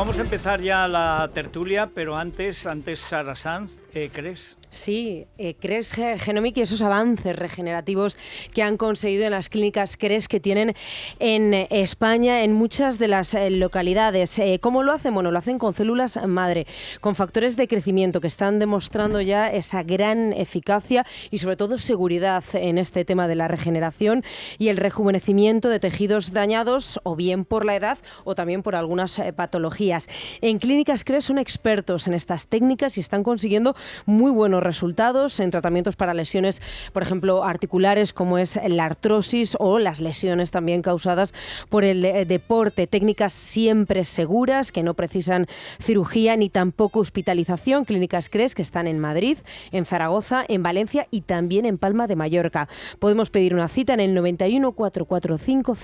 vamos a empezar ya la tertulia, pero antes Sara Sanz, ¿crees? Sí, CRES Genomic y esos avances regenerativos que han conseguido en las clínicas CRES que tienen en España, en muchas de las localidades. ¿Cómo lo hacen? Bueno, lo hacen con células madre, con factores de crecimiento que están demostrando ya esa gran eficacia y sobre todo seguridad en este tema de la regeneración y el rejuvenecimiento de tejidos dañados o bien por la edad o también por algunas patologías. En Clínicas CRES son expertos en estas técnicas y están consiguiendo muy buenos resultados en tratamientos para lesiones, por ejemplo, articulares, como es la artrosis o las lesiones también causadas por el deporte. Técnicas siempre seguras, que no precisan cirugía ni tampoco hospitalización. Clínicas CRES que están en Madrid, en Zaragoza, en Valencia y también en Palma de Mallorca. Podemos pedir una cita en el 91 445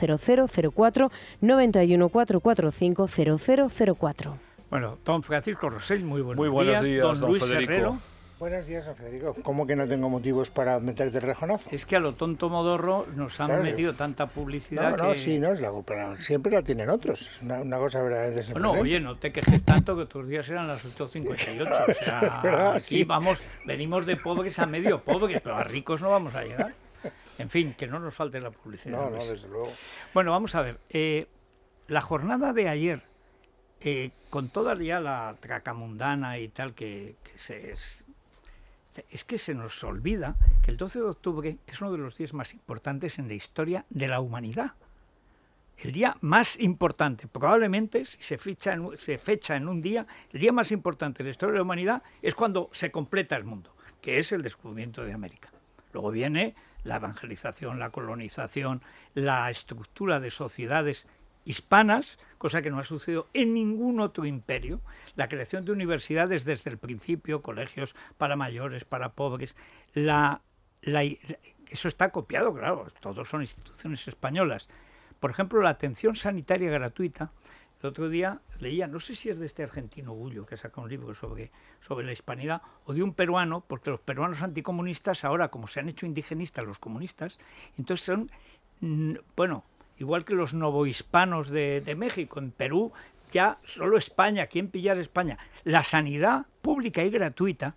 0004, 91 445 0004. Bueno, don Francisco Rosell, muy buenos días. Don Luis Federico. Herrero. Buenos días, don Federico. ¿Cómo que no tengo motivos para meterte el rejonazo? Es que a lo tonto modorro nos han metido tanta publicidad No es la culpa. Siempre la tienen otros. Es una cosa verdaderamente sorprendente. Bueno, oye, no te quejes tanto que otros días eran las 8:58. O sea, ¿verdad? aquí Sí. venimos de pobres a medio pobres, pero a ricos no vamos a llegar. En fin, que no nos falte la publicidad. No, desde luego. Bueno, vamos a ver. La jornada de ayer, con toda ya la tracamundana y tal es que se nos olvida que el 12 de octubre es uno de los días más importantes en la historia de la humanidad. El día más importante, probablemente, si se fecha en un día, el día más importante de la historia de la humanidad es cuando se completa el mundo, que es el descubrimiento de América. Luego viene la evangelización, la colonización, la estructura de sociedades hispanas, cosa que no ha sucedido en ningún otro imperio, la creación de universidades desde el principio, colegios para mayores, para pobres, eso está copiado, claro, todos son instituciones españolas. Por ejemplo, la atención sanitaria gratuita. El otro día leía, no sé si es de este argentino Gullo, que saca un libro sobre la hispanidad, o de un peruano, porque los peruanos anticomunistas ahora, como se han hecho indigenistas los comunistas, entonces son, bueno, igual que los novohispanos de México. En Perú ya solo España, ¿quién pillar España? La sanidad pública y gratuita,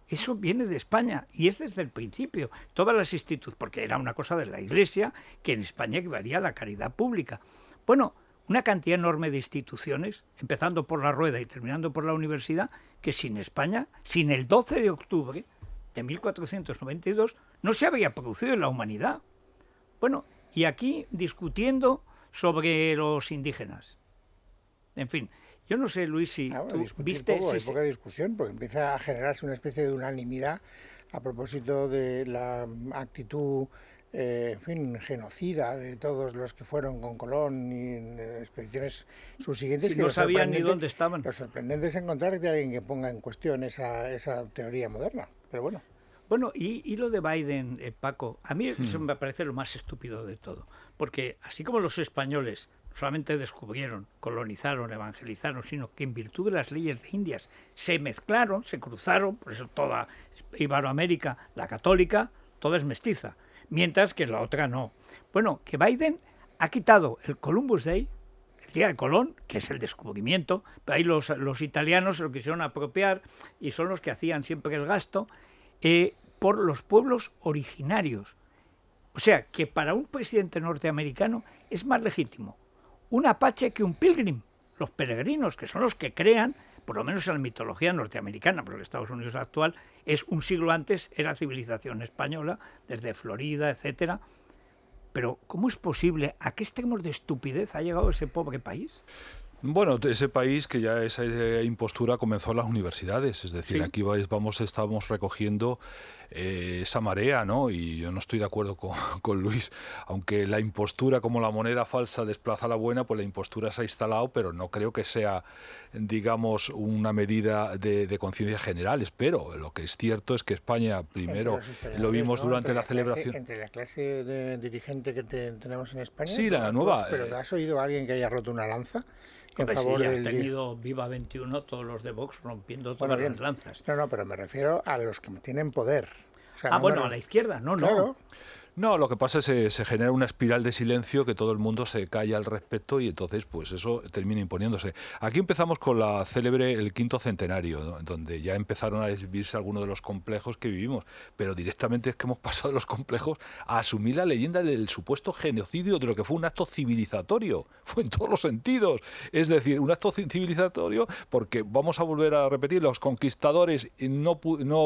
eso viene de España y es desde el principio. Todas las instituciones, porque era una cosa de la Iglesia que en España equivalía a la caridad pública. Bueno, una cantidad enorme de instituciones, empezando por la Rueda y terminando por la universidad, que sin España, sin el 12 de octubre de 1492, no se habría producido en la humanidad. Bueno, y aquí discutiendo sobre los indígenas. En fin, yo no sé, Luis, si tú viste... Hay poca discusión, porque empieza a generarse una especie de unanimidad a propósito de la actitud, genocida de todos los que fueron con Colón y en expediciones subsiguientes. Si que no sabían ni dónde estaban. Lo sorprendente es encontrar que alguien que ponga en cuestión esa teoría moderna, pero bueno. Bueno, y lo de Biden, Paco, a mí eso me parece lo más estúpido de todo, porque así como los españoles solamente descubrieron, colonizaron, evangelizaron, sino que en virtud de las leyes de Indias se mezclaron, se cruzaron, por eso toda Iberoamérica, la católica, toda es mestiza, mientras que la otra no. Bueno, que Biden ha quitado el Columbus Day, el día de Colón, que es el descubrimiento, pero ahí los italianos se lo quisieron apropiar y son los que hacían siempre el gasto, por los pueblos originarios. O sea, que para un presidente norteamericano es más legítimo un apache que un pilgrim. Los peregrinos, que son los que crean, por lo menos en la mitología norteamericana, porque Estados Unidos actual es un siglo antes, era civilización española, desde Florida, etcétera. Pero, ¿cómo es posible? ¿A qué extremos de estupidez ha llegado ese pobre país? Bueno, ese país que ya esa impostura comenzó en las universidades, es decir, Sí. Aquí estamos recogiendo esa marea, ¿no? Y yo no estoy de acuerdo con Luis, aunque la impostura como la moneda falsa desplaza a la buena, pues la impostura se ha instalado, pero no creo que sea, digamos, una medida de conciencia general. Espero, lo que es cierto es que España, primero, lo vimos durante la celebración. Entre la clase de dirigente que tenemos en España. Sí, la nueva. Pero ¿has oído a alguien que haya roto una lanza? Hombre, sí, has tenido Viva 21, todos los de Vox rompiendo todas las lanzas. No, pero me refiero a los que tienen poder. O sea, a la izquierda, no. Claro. No, lo que pasa es que se genera una espiral de silencio que todo el mundo se calla al respecto y entonces pues eso termina imponiéndose. Aquí empezamos con la célebre el quinto centenario, ¿no? Donde ya empezaron a desvivirse algunos de los complejos que vivimos, pero directamente es que hemos pasado de los complejos a asumir la leyenda del supuesto genocidio de lo que fue un acto civilizatorio, fue en todos los sentidos, es decir, un acto civilizatorio porque vamos a volver a repetir, los conquistadores no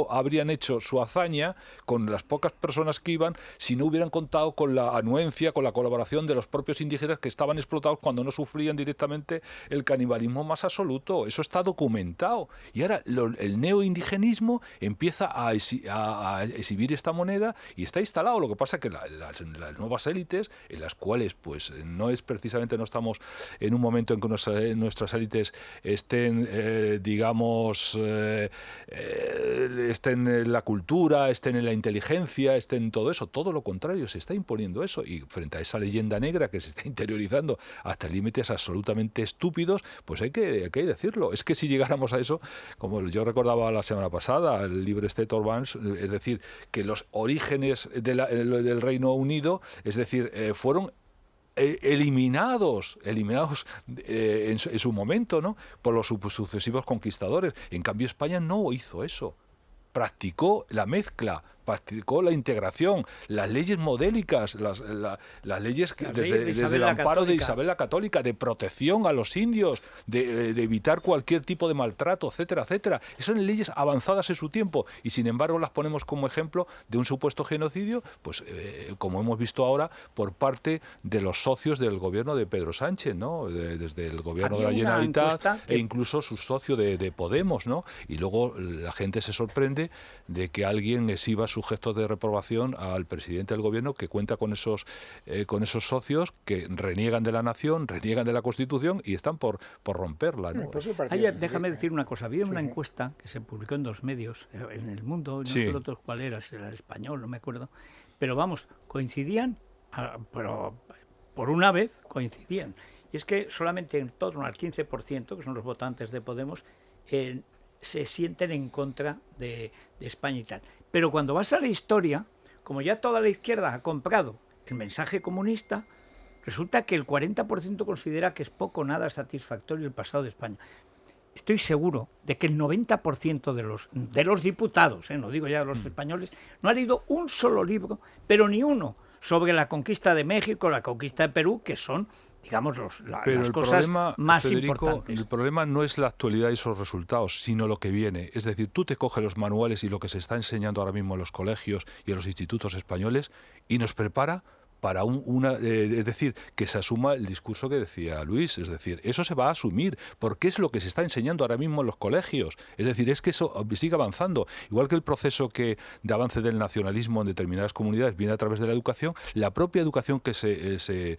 habrían hecho su hazaña con las pocas personas que iban si no hubieran contado con la anuencia, con la colaboración de los propios indígenas que estaban explotados cuando no sufrían directamente el canibalismo más absoluto. Eso está documentado. Y ahora el neoindigenismo empieza a exhibir esta moneda y está instalado. Lo que pasa es que las nuevas élites, en las cuales pues no es precisamente, no estamos en un momento en que nuestras élites estén, estén en la cultura, estén en la inteligencia, estén en todo eso. Todo lo contrario, se está imponiendo eso, y frente a esa leyenda negra que se está interiorizando hasta límites absolutamente estúpidos, pues hay que decirlo. Es que si llegáramos a eso, como yo recordaba la semana pasada, el libro Thorvaldsen, es decir, que los orígenes del Reino Unido, es decir, fueron eliminados en su momento, ¿no?, por los sucesivos conquistadores. En cambio, España no hizo eso. Practicó la mezcla, practicó la integración, las leyes modélicas, las leyes que, desde el amparo de Isabel la Católica, de protección a los indios, de evitar cualquier tipo de maltrato, etcétera, etcétera. Esas son leyes avanzadas en su tiempo y sin embargo las ponemos como ejemplo de un supuesto genocidio, pues como hemos visto ahora por parte de los socios del gobierno de Pedro Sánchez, ¿no? Desde el gobierno de la Generalitat e incluso su socio de Podemos, ¿no? Y luego la gente se sorprende de que alguien exhiba sus gestos de reprobación al presidente del gobierno, que cuenta con esos socios que reniegan de la nación, reniegan de la Constitución y están por romperla, ¿no? Déjame decir una cosa. Había una encuesta que se publicó en 2 medios, en El Mundo, no sé otros cuál era, si era El Español, no me acuerdo, pero vamos, coincidían, pero por una vez coincidían. Y es que solamente en torno al 15%, que son los votantes de Podemos, se sienten en contra de España y tal. Pero cuando vas a la historia, como ya toda la izquierda ha comprado el mensaje comunista, resulta que el 40% considera que es poco o nada satisfactorio el pasado de España. Estoy seguro de que el 90% de los diputados, no digo ya de los españoles, no ha leído un solo libro, pero ni uno, sobre la conquista de México, la conquista de Perú, que son, digamos, las cosas más Federico, importantes. El problema no es la actualidad y esos resultados, sino lo que viene. Es decir, tú te coges los manuales y lo que se está enseñando ahora mismo en los colegios y en los institutos españoles y nos prepara para es decir, que se asuma el discurso que decía Luis, es decir, eso se va a asumir, porque es lo que se está enseñando ahora mismo en los colegios, es decir, es que eso sigue avanzando, igual que el proceso de avance del nacionalismo en determinadas comunidades viene a través de la educación, la propia educación que se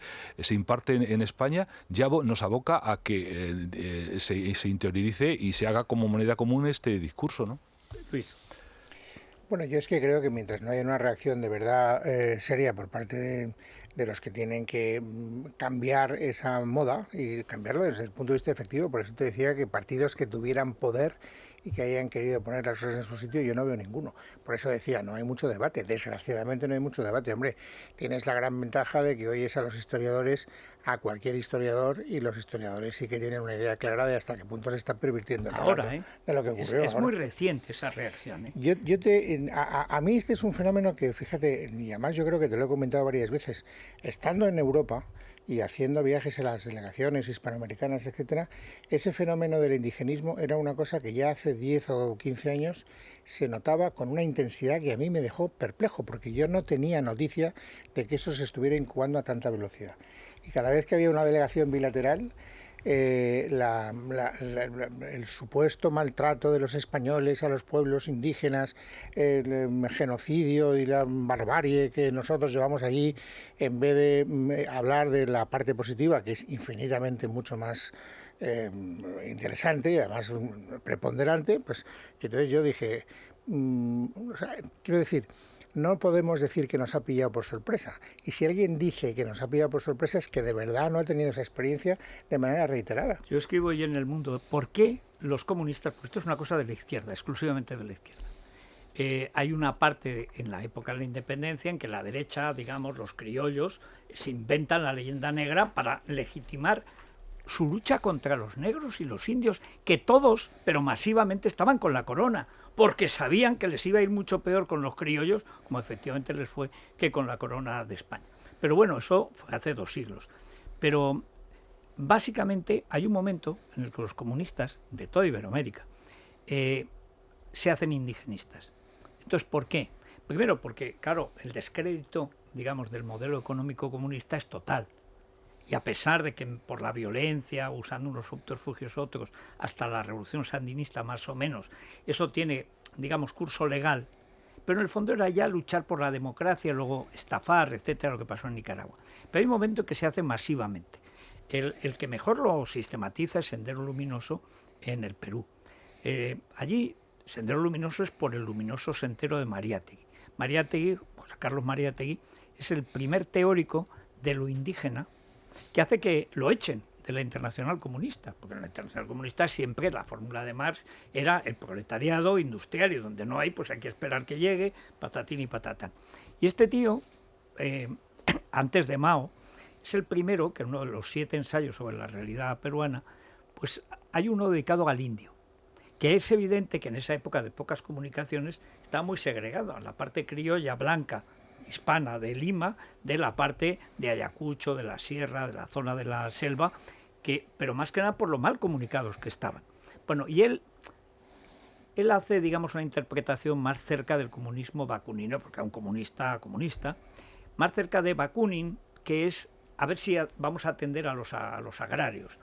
imparte en España ya nos aboca a que se interiorice y se haga como moneda común este discurso, ¿no? Luis. Bueno, yo es que creo que mientras no haya una reacción de verdad seria por parte de los que tienen que cambiar esa moda y cambiarlo desde el punto de vista efectivo, por eso te decía que partidos que tuvieran poder y que hayan querido poner las cosas en su sitio, yo no veo ninguno. Por eso decía, no hay mucho debate, desgraciadamente no hay mucho debate. Hombre, tienes la gran ventaja de que oyes a los historiadores, a cualquier historiador, y los historiadores sí que tienen una idea clara de hasta qué punto se está pervirtiendo el relato de lo que ocurrió. Es muy reciente esa reacción. A mí este es un fenómeno que, fíjate, y además yo creo que te lo he comentado varias veces, estando en Europa y haciendo viajes a las delegaciones hispanoamericanas, etcétera, ese fenómeno del indigenismo era una cosa que ya hace 10 o 15 años se notaba con una intensidad que a mí me dejó perplejo, porque yo no tenía noticia de que eso se estuviera incubando a tanta velocidad. Y cada vez que había una delegación bilateral, el supuesto maltrato de los españoles a los pueblos indígenas, el genocidio y la barbarie que nosotros llevamos allí, en vez de hablar de la parte positiva, que es infinitamente mucho más interesante y además preponderante, pues entonces yo dije, quiero decir, no podemos decir que nos ha pillado por sorpresa. Y si alguien dice que nos ha pillado por sorpresa es que de verdad no ha tenido esa experiencia de manera reiterada. Yo escribo hoy en El Mundo, ¿por qué los comunistas, pues esto es una cosa de la izquierda, exclusivamente de la izquierda, hay una parte en la época de la independencia en que la derecha, digamos, los criollos, se inventan la leyenda negra para legitimar su lucha contra los negros y los indios, que todos, pero masivamente, estaban con la corona, porque sabían que les iba a ir mucho peor con los criollos, como efectivamente les fue, que con la corona de España. Pero bueno, eso fue hace 2 siglos. Pero básicamente hay un momento en el que los comunistas de toda Iberoamérica se hacen indigenistas. Entonces, ¿por qué? Primero, porque, claro, el descrédito, digamos, del modelo económico comunista es total. Y a pesar de que por la violencia, usando unos subterfugios otros, hasta la revolución sandinista más o menos, eso tiene, digamos, curso legal, pero en el fondo era ya luchar por la democracia, luego estafar, etcétera, lo que pasó en Nicaragua. Pero hay un momento en que se hace masivamente. El que mejor lo sistematiza es Sendero Luminoso en el Perú. Allí, Sendero Luminoso es por el luminoso sendero de Mariátegui. Mariátegui, José Carlos Mariátegui, es el primer teórico de lo indígena que hace que lo echen de la Internacional Comunista, porque en la Internacional Comunista siempre la fórmula de Marx era el proletariado industrial, y donde no hay, pues hay que esperar que llegue, patatín y patatán. Y este tío, antes de Mao, es el primero, que en uno de los 7 ensayos sobre la realidad peruana, pues hay uno dedicado al indio, que es evidente que en esa época de pocas comunicaciones estaba muy segregado, la parte criolla blanca hispana de Lima, de la parte de Ayacucho, de la sierra, de la zona de la selva, pero más que nada por lo mal comunicados que estaban. Bueno, y él hace, digamos, una interpretación más cerca del comunismo bakunino, porque era un comunista, más cerca de Bakunin, que es, a ver si vamos a atender a los agrarios.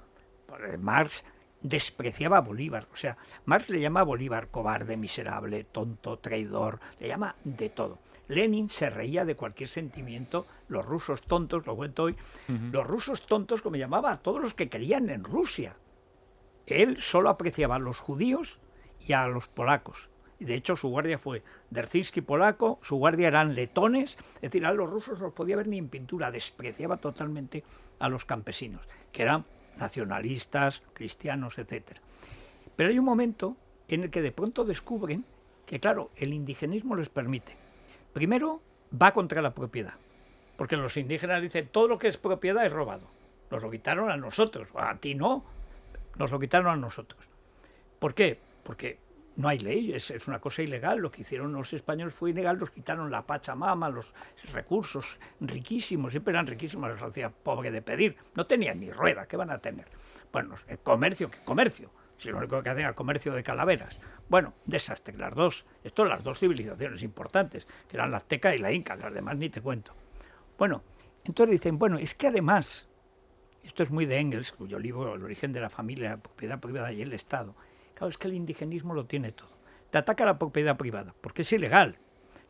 Marx despreciaba a Bolívar, o sea, Marx le llama a Bolívar cobarde, miserable, tonto, traidor, le llama de todo. Lenin se reía de cualquier sentimiento, los rusos tontos, lo cuento hoy, los rusos tontos, como llamaba a todos los que creían en Rusia. Él solo apreciaba a los judíos y a los polacos. Y de hecho su guardia fue Derzinski polaco, su guardia eran letones, es decir, a los rusos no los podía ver ni en pintura, despreciaba totalmente a los campesinos, que eran nacionalistas, cristianos, etc. Pero hay un momento en el que de pronto descubren que, claro, el indigenismo les permite. Primero, va contra la propiedad, porque los indígenas dicen todo lo que es propiedad es robado. Nos lo quitaron a nosotros, a ti no, nos lo quitaron a nosotros. ¿Por qué? Porque no hay ley, es una cosa ilegal. Lo que hicieron los españoles fue ilegal, nos quitaron la Pachamama, los recursos riquísimos, siempre eran riquísimos, los hacía pobre de pedir, no tenían ni rueda, ¿qué van a tener? Bueno, el comercio, ¿qué comercio? Si lo único que hacen era comercio de calaveras. Bueno, desastre, las dos civilizaciones importantes, que eran la azteca y la inca, las demás ni te cuento. Bueno, entonces dicen, bueno, es que además, esto es muy de Engels, cuyo libro El origen de la familia, la propiedad privada y el Estado. Claro, es que el indigenismo lo tiene todo. Te ataca la propiedad privada, porque es ilegal.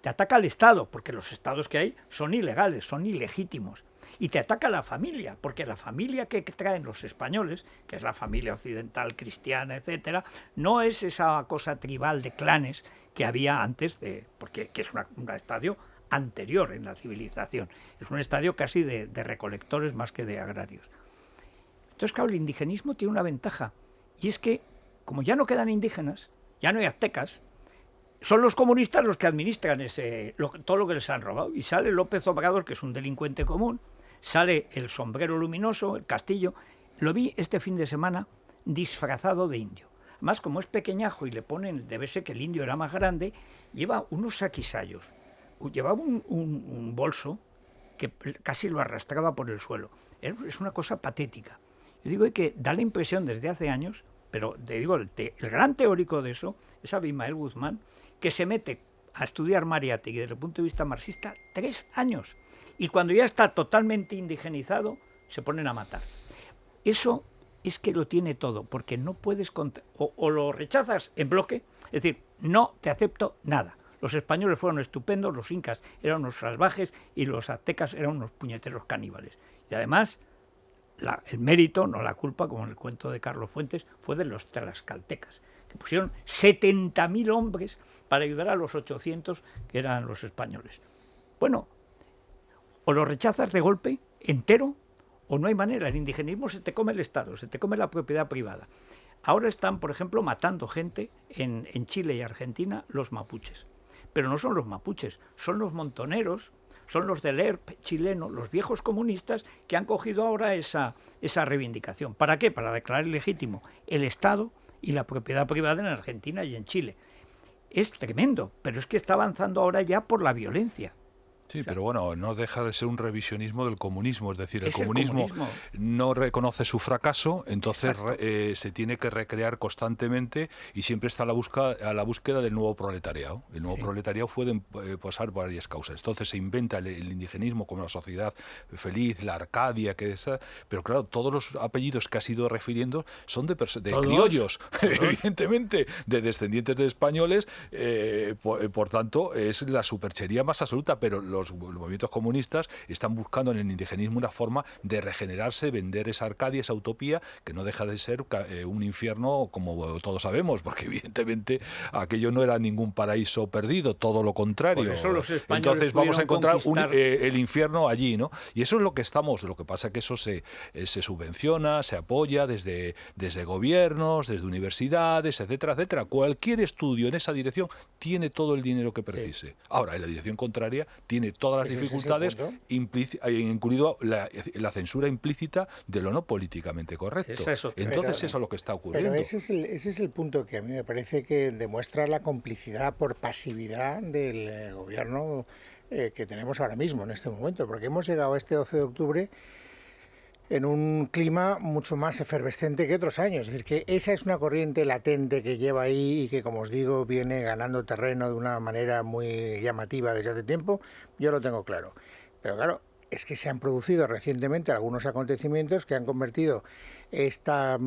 Te ataca el Estado, porque los estados que hay son ilegales, son ilegítimos. Y te ataca la familia, porque la familia que traen los españoles, que es la familia occidental, cristiana, etcétera, no es esa cosa tribal de clanes que había antes, porque es un estadio anterior en la civilización. Es un estadio casi de recolectores más que de agrarios. Entonces, claro, el indigenismo tiene una ventaja, y es que como ya no quedan indígenas, ya no hay aztecas, son los comunistas los que administran todo lo que les han robado. Y sale López Obrador, que es un delincuente común, sale el sombrero luminoso, el castillo. Lo vi este fin de semana disfrazado de indio. Además, como es pequeñajo y le ponen, debe ser que el indio era más grande, lleva unos saquisayos. Llevaba un bolso que casi lo arrastraba por el suelo. Es una cosa patética. Yo digo que da la impresión desde hace años, pero te digo, el gran teórico de eso es Abimael Guzmán, que se mete a estudiar Mariátegui desde el punto de vista marxista 3 años. Y cuando ya está totalmente indigenizado, se ponen a matar. Eso es que lo tiene todo, porque no puedes o lo rechazas en bloque, es decir, no te acepto nada. Los españoles fueron estupendos, los incas eran unos salvajes y los aztecas eran unos puñeteros caníbales. Y además, el mérito, no la culpa, como en el cuento de Carlos Fuentes, fue de los tlaxcaltecas, que pusieron 70.000 hombres para ayudar a los 800 que eran los españoles. Bueno, o lo rechazas de golpe, entero, o no hay manera. El indigenismo se te come el Estado, se te come la propiedad privada. Ahora están, por ejemplo, matando gente en Chile y Argentina, los mapuches. pero no son los mapuches, son los montoneros, son los del ERP chileno, los viejos comunistas que han cogido ahora esa reivindicación. ¿Para qué? Para declarar ilegítimo el Estado y la propiedad privada en Argentina y en Chile. Es tremendo, pero es que está avanzando ahora ya por la violencia. Sí, pero bueno, no deja de ser un revisionismo del comunismo, es decir, el Es comunismo no reconoce su fracaso, entonces se tiene que recrear constantemente y siempre está a la búsqueda del nuevo proletariado. El nuevo proletariado puede pasar por varias causas. Entonces se inventa el indigenismo como la sociedad feliz, la Arcadia, pero claro, todos los apellidos que has ido refiriendo son de criollos, evidentemente, de descendientes de españoles, por tanto es la superchería más absoluta, pero los movimientos comunistas están buscando en el indigenismo una forma de regenerarse, vender esa Arcadia, esa utopía, que no deja de ser un infierno, como todos sabemos, porque evidentemente aquello no era ningún paraíso perdido, todo lo contrario. Por eso los españoles entonces vamos a encontrar conquistar el infierno allí, ¿no? Y eso es lo que estamos, lo que pasa es que eso se subvenciona, se apoya desde gobiernos, desde universidades, etcétera, etcétera. Cualquier estudio en esa dirección tiene todo el dinero que precise. Sí. Ahora, en la dirección contraria tiene todas las dificultades, incluido la censura implícita de lo no políticamente correcto. Entonces eso es lo que está ocurriendo. Pero ese es el punto que a mí me parece que demuestra la complicidad por pasividad del gobierno que tenemos ahora mismo, en este momento, porque hemos llegado a este 12 de octubre en un clima mucho más efervescente que otros años. Es decir, que esa es una corriente latente que lleva ahí y que, como os digo, viene ganando terreno de una manera muy llamativa desde hace tiempo. Yo lo tengo claro. Pero claro, es que se han producido recientemente algunos acontecimientos que han convertido esta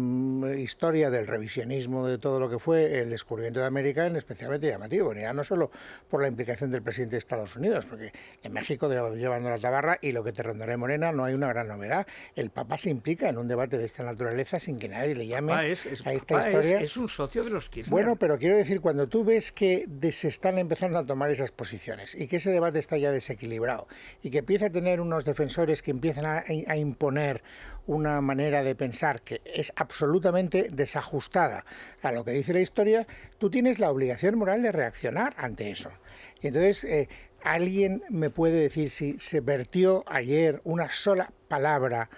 historia del revisionismo de todo lo que fue el descubrimiento de América en especialmente llamativo, ya no solo por la implicación del presidente de Estados Unidos, porque en México llevando la tabarra y lo que te rondaré Morena no hay una gran novedad. El Papa se implica en un debate de esta naturaleza sin que nadie le llame a esta historia. Es un socio de los Kirchner. Bueno, pero quiero decir, cuando tú ves que se están empezando a tomar esas posiciones y que ese debate está ya desequilibrado y que empieza a tener unos defensores que empiezan a imponer una manera de pensar que es absolutamente desajustada a lo que dice la historia, tú tienes la obligación moral de reaccionar ante eso. Y entonces, ¿alguien me puede decir si se vertió ayer una sola palabra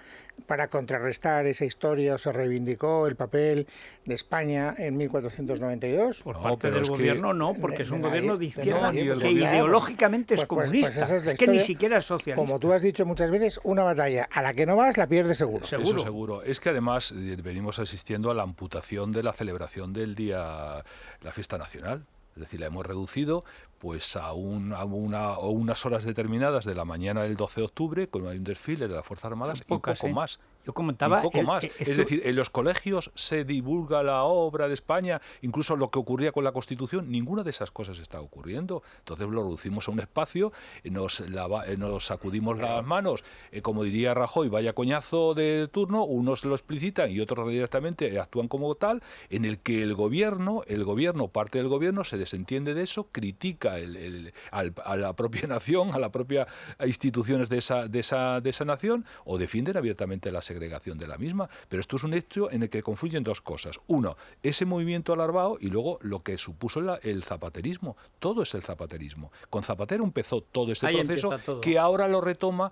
para contrarrestar esa historia o se reivindicó el papel de España en 1492? Por parte del gobierno no, porque es un gobierno de izquierda que gobierno, ideológicamente es comunista. Esa es la que ni siquiera es socialista. Como tú has dicho muchas veces, una batalla a la que no vas la pierdes seguro. Eso seguro. Es que además venimos asistiendo a la amputación de la celebración del día, la fiesta nacional. Es decir, la hemos reducido pues a unas horas determinadas de la mañana del 12 de octubre, cuando hay un desfile de las Fuerzas Armadas, y poco más. Yo comentaba... Es decir, en los colegios se divulga la obra de España, incluso lo que ocurría con la Constitución, ninguna de esas cosas está ocurriendo. Entonces lo reducimos a un espacio, nos sacudimos las manos, como diría Rajoy, vaya coñazo de turno, unos lo explicitan y otros directamente actúan como tal, en el que el gobierno, parte del gobierno, se desentiende de eso, critica a la propia nación, a la propia instituciones de esa nación, o defienden abiertamente la segregación de la misma. Pero esto es un hecho en el que confluyen dos cosas. Uno, ese movimiento alarmado, y luego lo que supuso el zapaterismo. Todo es el zapaterismo. Con Zapatero empezó todo este proceso que ahora lo retoma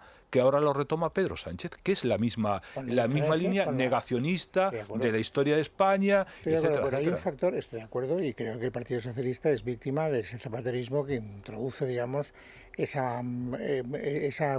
Pedro Sánchez, que es la misma línea negacionista de la historia de España, etcétera. Pero hay un factor, estoy de acuerdo, y creo que el Partido Socialista es víctima de ese zapaterismo que introduce, digamos, esa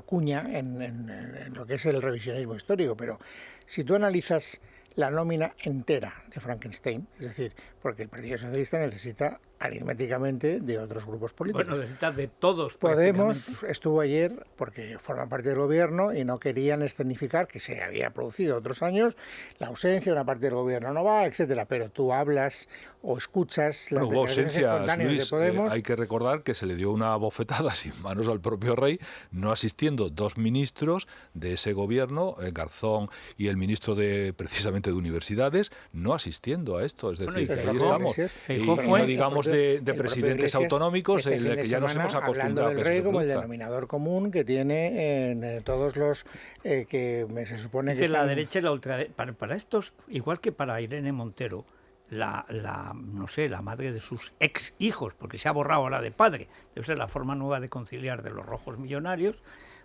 cuña en lo que es el revisionismo histórico. Pero si tú analizas la nómina entera de Frankenstein, es decir, porque el Partido Socialista necesita aritméticamente de otros grupos políticos. Bueno, necesita de todos. Podemos estuvo ayer porque forma parte del gobierno y no querían escenificar que se había producido otros años la ausencia, una parte del gobierno no va, etcétera. Pero tú hablas o escuchas las declaraciones espontáneas de Podemos. Hay que recordar que se le dio una bofetada sin manos al propio rey, no asistiendo dos ministros de ese gobierno, Garzón y el ministro precisamente de Universidades, no asistiendo a esto. Es decir, que ahí estamos. Y no digamos de presidentes autonómicos en el que ya nos hemos acostumbrado hablando del rey como el denominador común que tiene en todos los que se supone que la derecha y la ultraderecha. Para estos, igual que para Irene Montero, no sé, la madre de sus ex hijos, porque se ha borrado ahora de padre. Debe ser la forma nueva de conciliar de los rojos millonarios.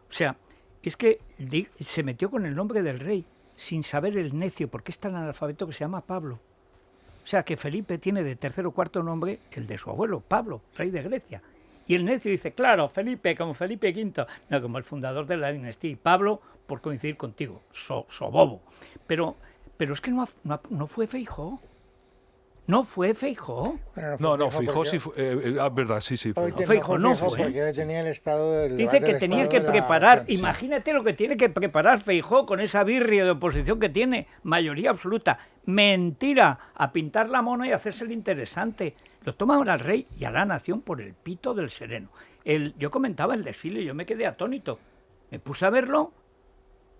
O sea, es que se metió con el nombre del rey, sin saber el necio, porque es tan analfabeto que se llama Pablo. O sea, que Felipe tiene de tercer o cuarto nombre el de su abuelo, Pablo, rey de Grecia. Y el necio dice, claro, Felipe, como Felipe V, no, como el fundador de la dinastía, y Pablo, por coincidir contigo, bobo. Pero es que no fue Feijóo. ¿No fue Feijóo? No, Feijóo sí fue. Verdad, sí. Feijóo no fue. Porque tenía el estado del Dice que tenía que preparar, imagínate lo que tiene que preparar Feijóo con esa birria de oposición que tiene, mayoría absoluta. Mentira, a pintar la mona y hacerse el interesante. Lo tomaban al rey y a la nación por el pito del sereno. Yo comentaba el desfile y yo me quedé atónito. Me puse a verlo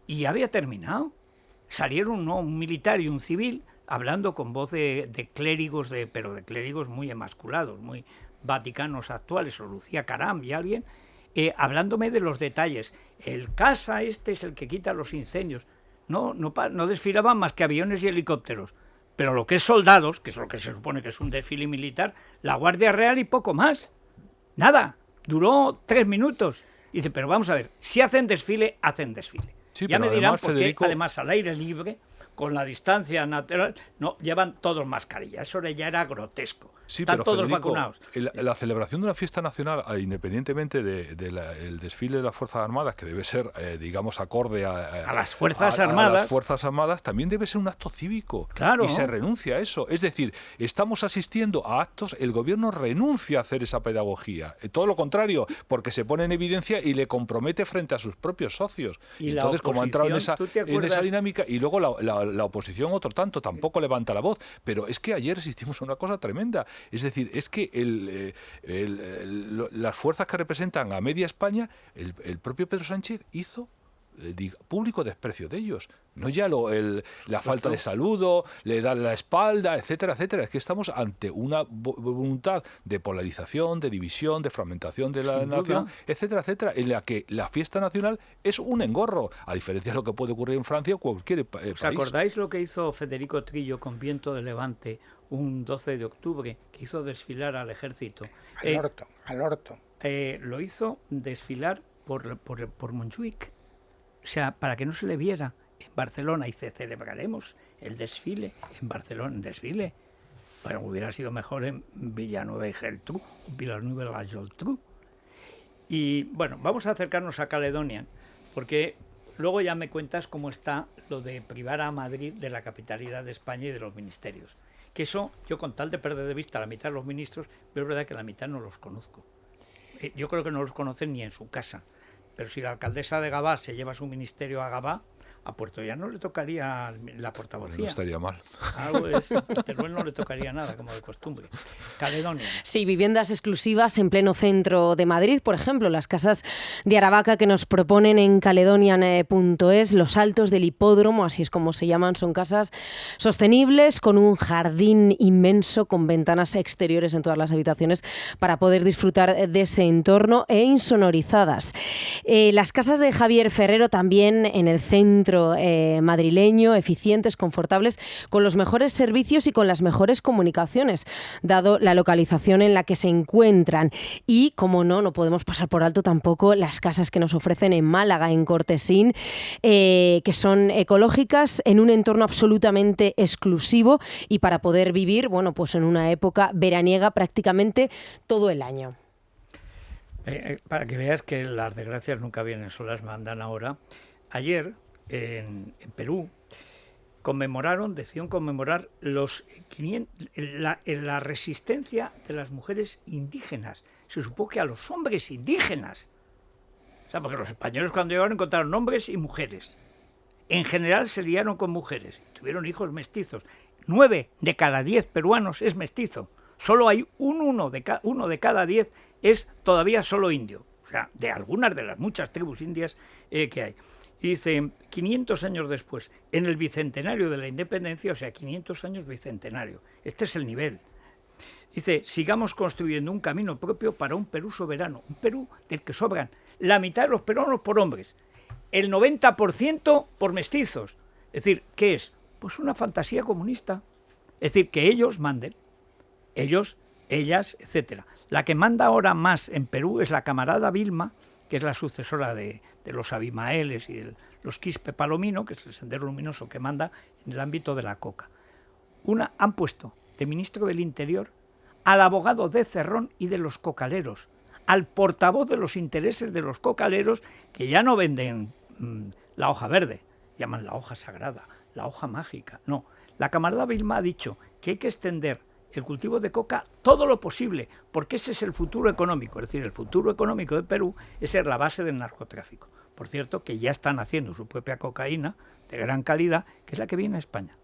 y ya había terminado. Salieron un militar y un civil hablando con voz de clérigos, pero de clérigos muy emasculados, muy vaticanos actuales, o Lucía Caram y alguien, hablándome de los detalles. El casa este es el que quita los incendios. No desfilaban más que aviones y helicópteros. Pero lo que es soldados, que es lo que se supone que es un desfile militar, la Guardia Real y poco más. Nada, duró 3 minutos. Y dice, pero vamos a ver, si hacen desfile, hacen desfile. Sí, ya me dirán además, por qué, Federico... además al aire libre, con la distancia natural, no llevan todos mascarilla. Eso ya era grotesco. Sí, Están pero todos Federico, vacunados. La celebración de una fiesta nacional, independientemente del desfile de las Fuerzas Armadas, que debe ser, digamos, acorde a las Fuerzas Armadas. A las Fuerzas Armadas, también debe ser un acto cívico. Claro. Y se renuncia a eso. Es decir, estamos asistiendo a actos, el gobierno renuncia a hacer esa pedagogía. Todo lo contrario, porque se pone en evidencia y le compromete frente a sus propios socios. Y entonces, como ha entrado en esa dinámica, y luego la oposición, otro tanto, tampoco levanta la voz. Pero es que ayer asistimos a una cosa tremenda. Es decir, es que las fuerzas que representan a media España, el propio Pedro Sánchez hizo público desprecio de ellos. No ya la falta de saludo, le dan la espalda, etcétera, etcétera. Es que estamos ante una voluntad de polarización, de división, de fragmentación de la nación, etcétera, etcétera, en la que la fiesta nacional es un engorro, a diferencia de lo que puede ocurrir en Francia o cualquier país. ¿Os acordáis lo que hizo Federico Trillo con Viento de Levante un 12 de octubre, que hizo desfilar al ejército? Al orto. Lo hizo desfilar por Montjuic. O sea, para que no se le viera en Barcelona. Y celebraremos el desfile en Barcelona, pero hubiera sido mejor en Villanueva y Geltrú, Villanueva y la Geltrú. Y bueno, vamos a acercarnos a Caledonia, porque luego ya me cuentas cómo está lo de privar a Madrid de la capitalidad de España y de los ministerios. Que eso, yo con tal de perder de vista la mitad de los ministros, pero es verdad que la mitad no los conozco. Yo creo que no los conocen ni en su casa. Pero si la alcaldesa de Gavá se lleva su ministerio a Gavá, a Puerto Llano le tocaría la portavocía. No estaría mal. A Teruel no le tocaría nada, como de costumbre. Caledonia. Sí, viviendas exclusivas en pleno centro de Madrid, por ejemplo, las casas de Aravaca que nos proponen en caledonian.es, los altos del hipódromo, así es como se llaman, son casas sostenibles con un jardín inmenso, con ventanas exteriores en todas las habitaciones para poder disfrutar de ese entorno e insonorizadas. Las casas de Javier Ferrero también en el centro madrileño, eficientes, confortables, con los mejores servicios y con las mejores comunicaciones, dado la localización en la que se encuentran. Y, como no podemos pasar por alto tampoco las casas que nos ofrecen en Málaga, en Cortesín, que son ecológicas, en un entorno absolutamente exclusivo y para poder vivir, bueno, pues en una época veraniega prácticamente todo el año. Para que veas que las desgracias nunca vienen solas, mandan ahora. Ayer, en Perú, decidieron conmemorar la resistencia de las mujeres indígenas. Se supo que a los hombres indígenas. O sea, porque los españoles cuando llegaron encontraron hombres y mujeres. En general se liaron con mujeres. Tuvieron hijos mestizos. 9 de cada 10 peruanos es mestizo. Solo hay uno de cada 10 es todavía solo indio. O sea, de algunas de las muchas tribus indias que hay. Y dice, 500 años después, en el bicentenario de la independencia, o sea, 500 años bicentenario. Este es el nivel. Dice, sigamos construyendo un camino propio para un Perú soberano. Un Perú del que sobran la mitad de los peruanos por hombres, el 90% por mestizos. Es decir, ¿qué es? Pues una fantasía comunista. Es decir, que ellos manden, ellos, ellas, etcétera. La que manda ahora más en Perú es la camarada Vilma, que es la sucesora de los Abimaeles y de los Quispe Palomino, que es el sendero luminoso que manda en el ámbito de la coca. Han puesto de ministro del Interior al abogado de Cerrón y de los cocaleros, al portavoz de los intereses de los cocaleros, que ya no venden la hoja verde, llaman la hoja sagrada, la hoja mágica. No, la camarada Vilma ha dicho que hay que extender el cultivo de coca todo lo posible, porque ese es el futuro económico, es decir, el futuro económico de Perú es ser la base del narcotráfico. Por cierto, que ya están haciendo su propia cocaína de gran calidad, que es la que viene a España.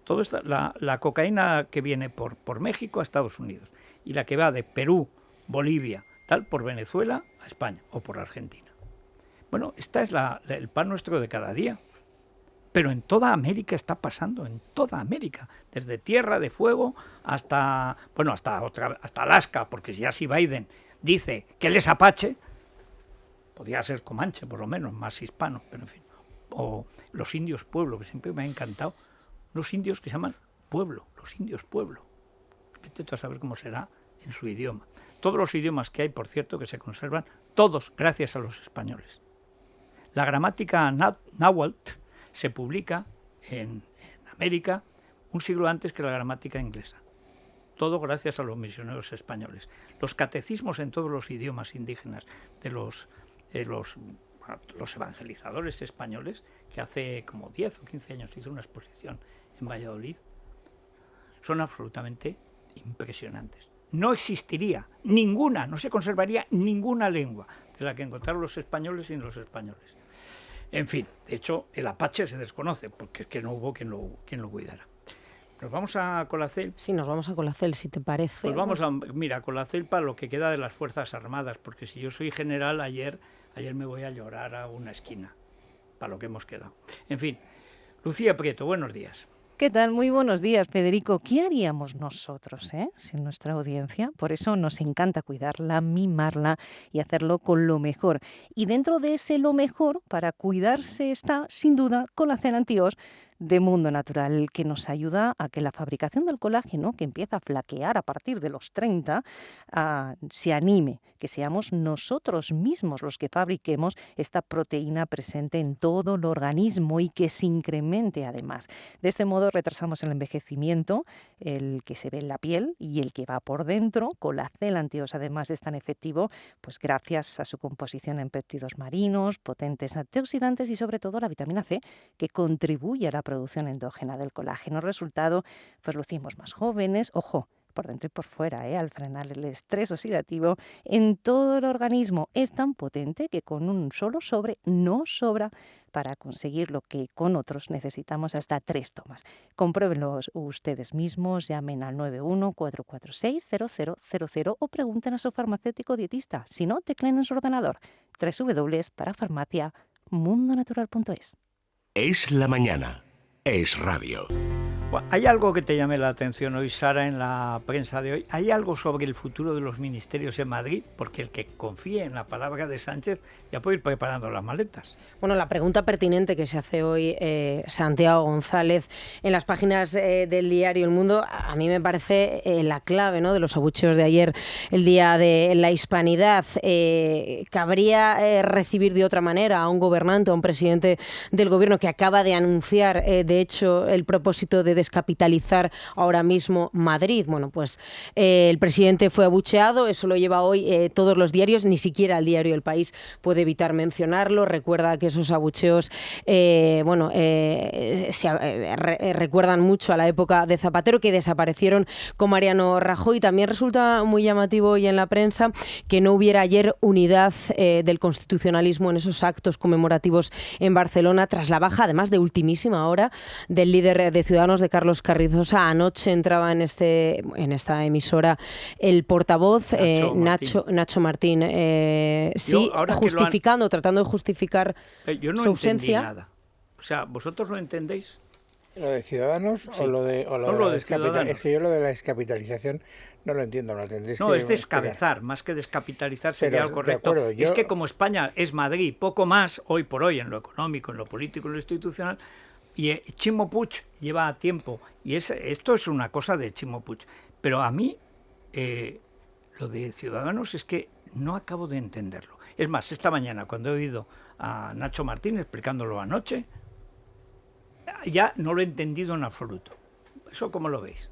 Todo esto, la cocaína que viene por México a Estados Unidos y la que va de Perú, Bolivia, tal, por Venezuela a España o por Argentina. Bueno, esta es el pan nuestro de cada día. Pero en toda América está pasando, en toda América, desde Tierra de Fuego hasta Alaska, porque ya si Biden dice que él es apache, podría ser comanche por lo menos, más hispano, pero en fin, o los indios pueblo, que siempre me ha encantado, los indios que se llaman pueblo, los indios pueblo, intento saber cómo será en su idioma. Todos los idiomas que hay, por cierto, que se conservan, todos gracias a los españoles. La gramática náhuatl se publica en América un siglo antes que la gramática inglesa. Todo gracias a los misioneros españoles. Los catecismos en todos los idiomas indígenas de los evangelizadores españoles, que hace como 10 o 15 años hizo una exposición en Valladolid, son absolutamente impresionantes. No existiría ninguna, no se conservaría ninguna lengua de la que encontraron los españoles sin los españoles. En fin, de hecho, el apache se desconoce, porque es que no hubo quien lo cuidara. ¿Nos vamos a Colacel? Sí, nos vamos a Colacel, si te parece. Pues vamos a Colacel para lo que queda de las Fuerzas Armadas, porque si yo soy general, ayer me voy a llorar a una esquina, para lo que hemos quedado. En fin, Lucía Prieto, buenos días. ¿Qué tal? Muy buenos días, Federico. ¿Qué haríamos nosotros sin nuestra audiencia? Por eso nos encanta cuidarla, mimarla y hacerlo con lo mejor. Y dentro de ese lo mejor, para cuidarse está, sin duda, Colacel Anti-Os de Mundo Natural, que nos ayuda a que la fabricación del colágeno, que empieza a flaquear a partir de los 30, se anime, que seamos nosotros mismos los que fabriquemos esta proteína presente en todo el organismo y que se incremente además. De este modo retrasamos el envejecimiento, el que se ve en la piel y el que va por dentro. Colacel Anti-Os además es tan efectivo pues gracias a su composición en péptidos marinos, potentes antioxidantes y sobre todo la vitamina C, que contribuye a la producción endógena del colágeno. Resultado, pues lucimos más jóvenes, ojo, por dentro y por fuera, al frenar el estrés oxidativo en todo el organismo. Es tan potente que con un solo sobre no sobra para conseguir lo que con otros necesitamos hasta 3 tomas. Compruébenlo ustedes mismos, llamen al 91-446-0000 o pregunten a su farmacéutico dietista. Si no, tecleen en su ordenador www.parafarmacia.mundonatural.es. Es la mañana. Es radio. Bueno, ¿hay algo que te llame la atención hoy, Sara, en la prensa de hoy? ¿Hay algo sobre el futuro de los ministerios en Madrid? Porque el que confíe en la palabra de Sánchez ya puede ir preparando las maletas. Bueno, la pregunta pertinente que se hace hoy Santiago González en las páginas del diario El Mundo, a mí me parece la clave, ¿no?, de los abucheos de ayer, el Día de la Hispanidad. ¿Cabría recibir de otra manera a un gobernante, a un presidente del gobierno que acaba de anunciar, de hecho, el propósito de descapitalizar ahora mismo Madrid? Bueno, pues el presidente fue abucheado, eso lo lleva hoy todos los diarios, ni siquiera el diario El País puede evitar mencionarlo. Recuerda que esos abucheos recuerdan mucho a la época de Zapatero, que desaparecieron con Mariano Rajoy. También resulta muy llamativo hoy en la prensa que no hubiera ayer unidad del constitucionalismo en esos actos conmemorativos en Barcelona, tras la baja, además de ultimísima hora, del líder de Ciudadanos, de Carlos Carrizosa. Anoche entraba en esta emisora el portavoz Nacho Martín, tratando de justificar yo no su ausencia. Nada. O sea, ¿vosotros lo entendéis? ¿Lo de Ciudadanos sí. o lo de la descapitalización? Es que yo lo de la descapitalización no lo entiendo, lo tendréis No, que es descabezar, más que descapitalizar sería lo correcto. Acuerdo, Es que como España es Madrid, poco más, hoy por hoy, en lo económico, en lo político, en lo institucional, Y Chimo Puig lleva tiempo, y esto es una cosa de Chimo Puig. Pero a mí, lo de Ciudadanos es que no acabo de entenderlo. Es más, esta mañana, cuando he oído a Nacho Martín explicándolo anoche, ya no lo he entendido en absoluto. ¿Eso cómo lo veis?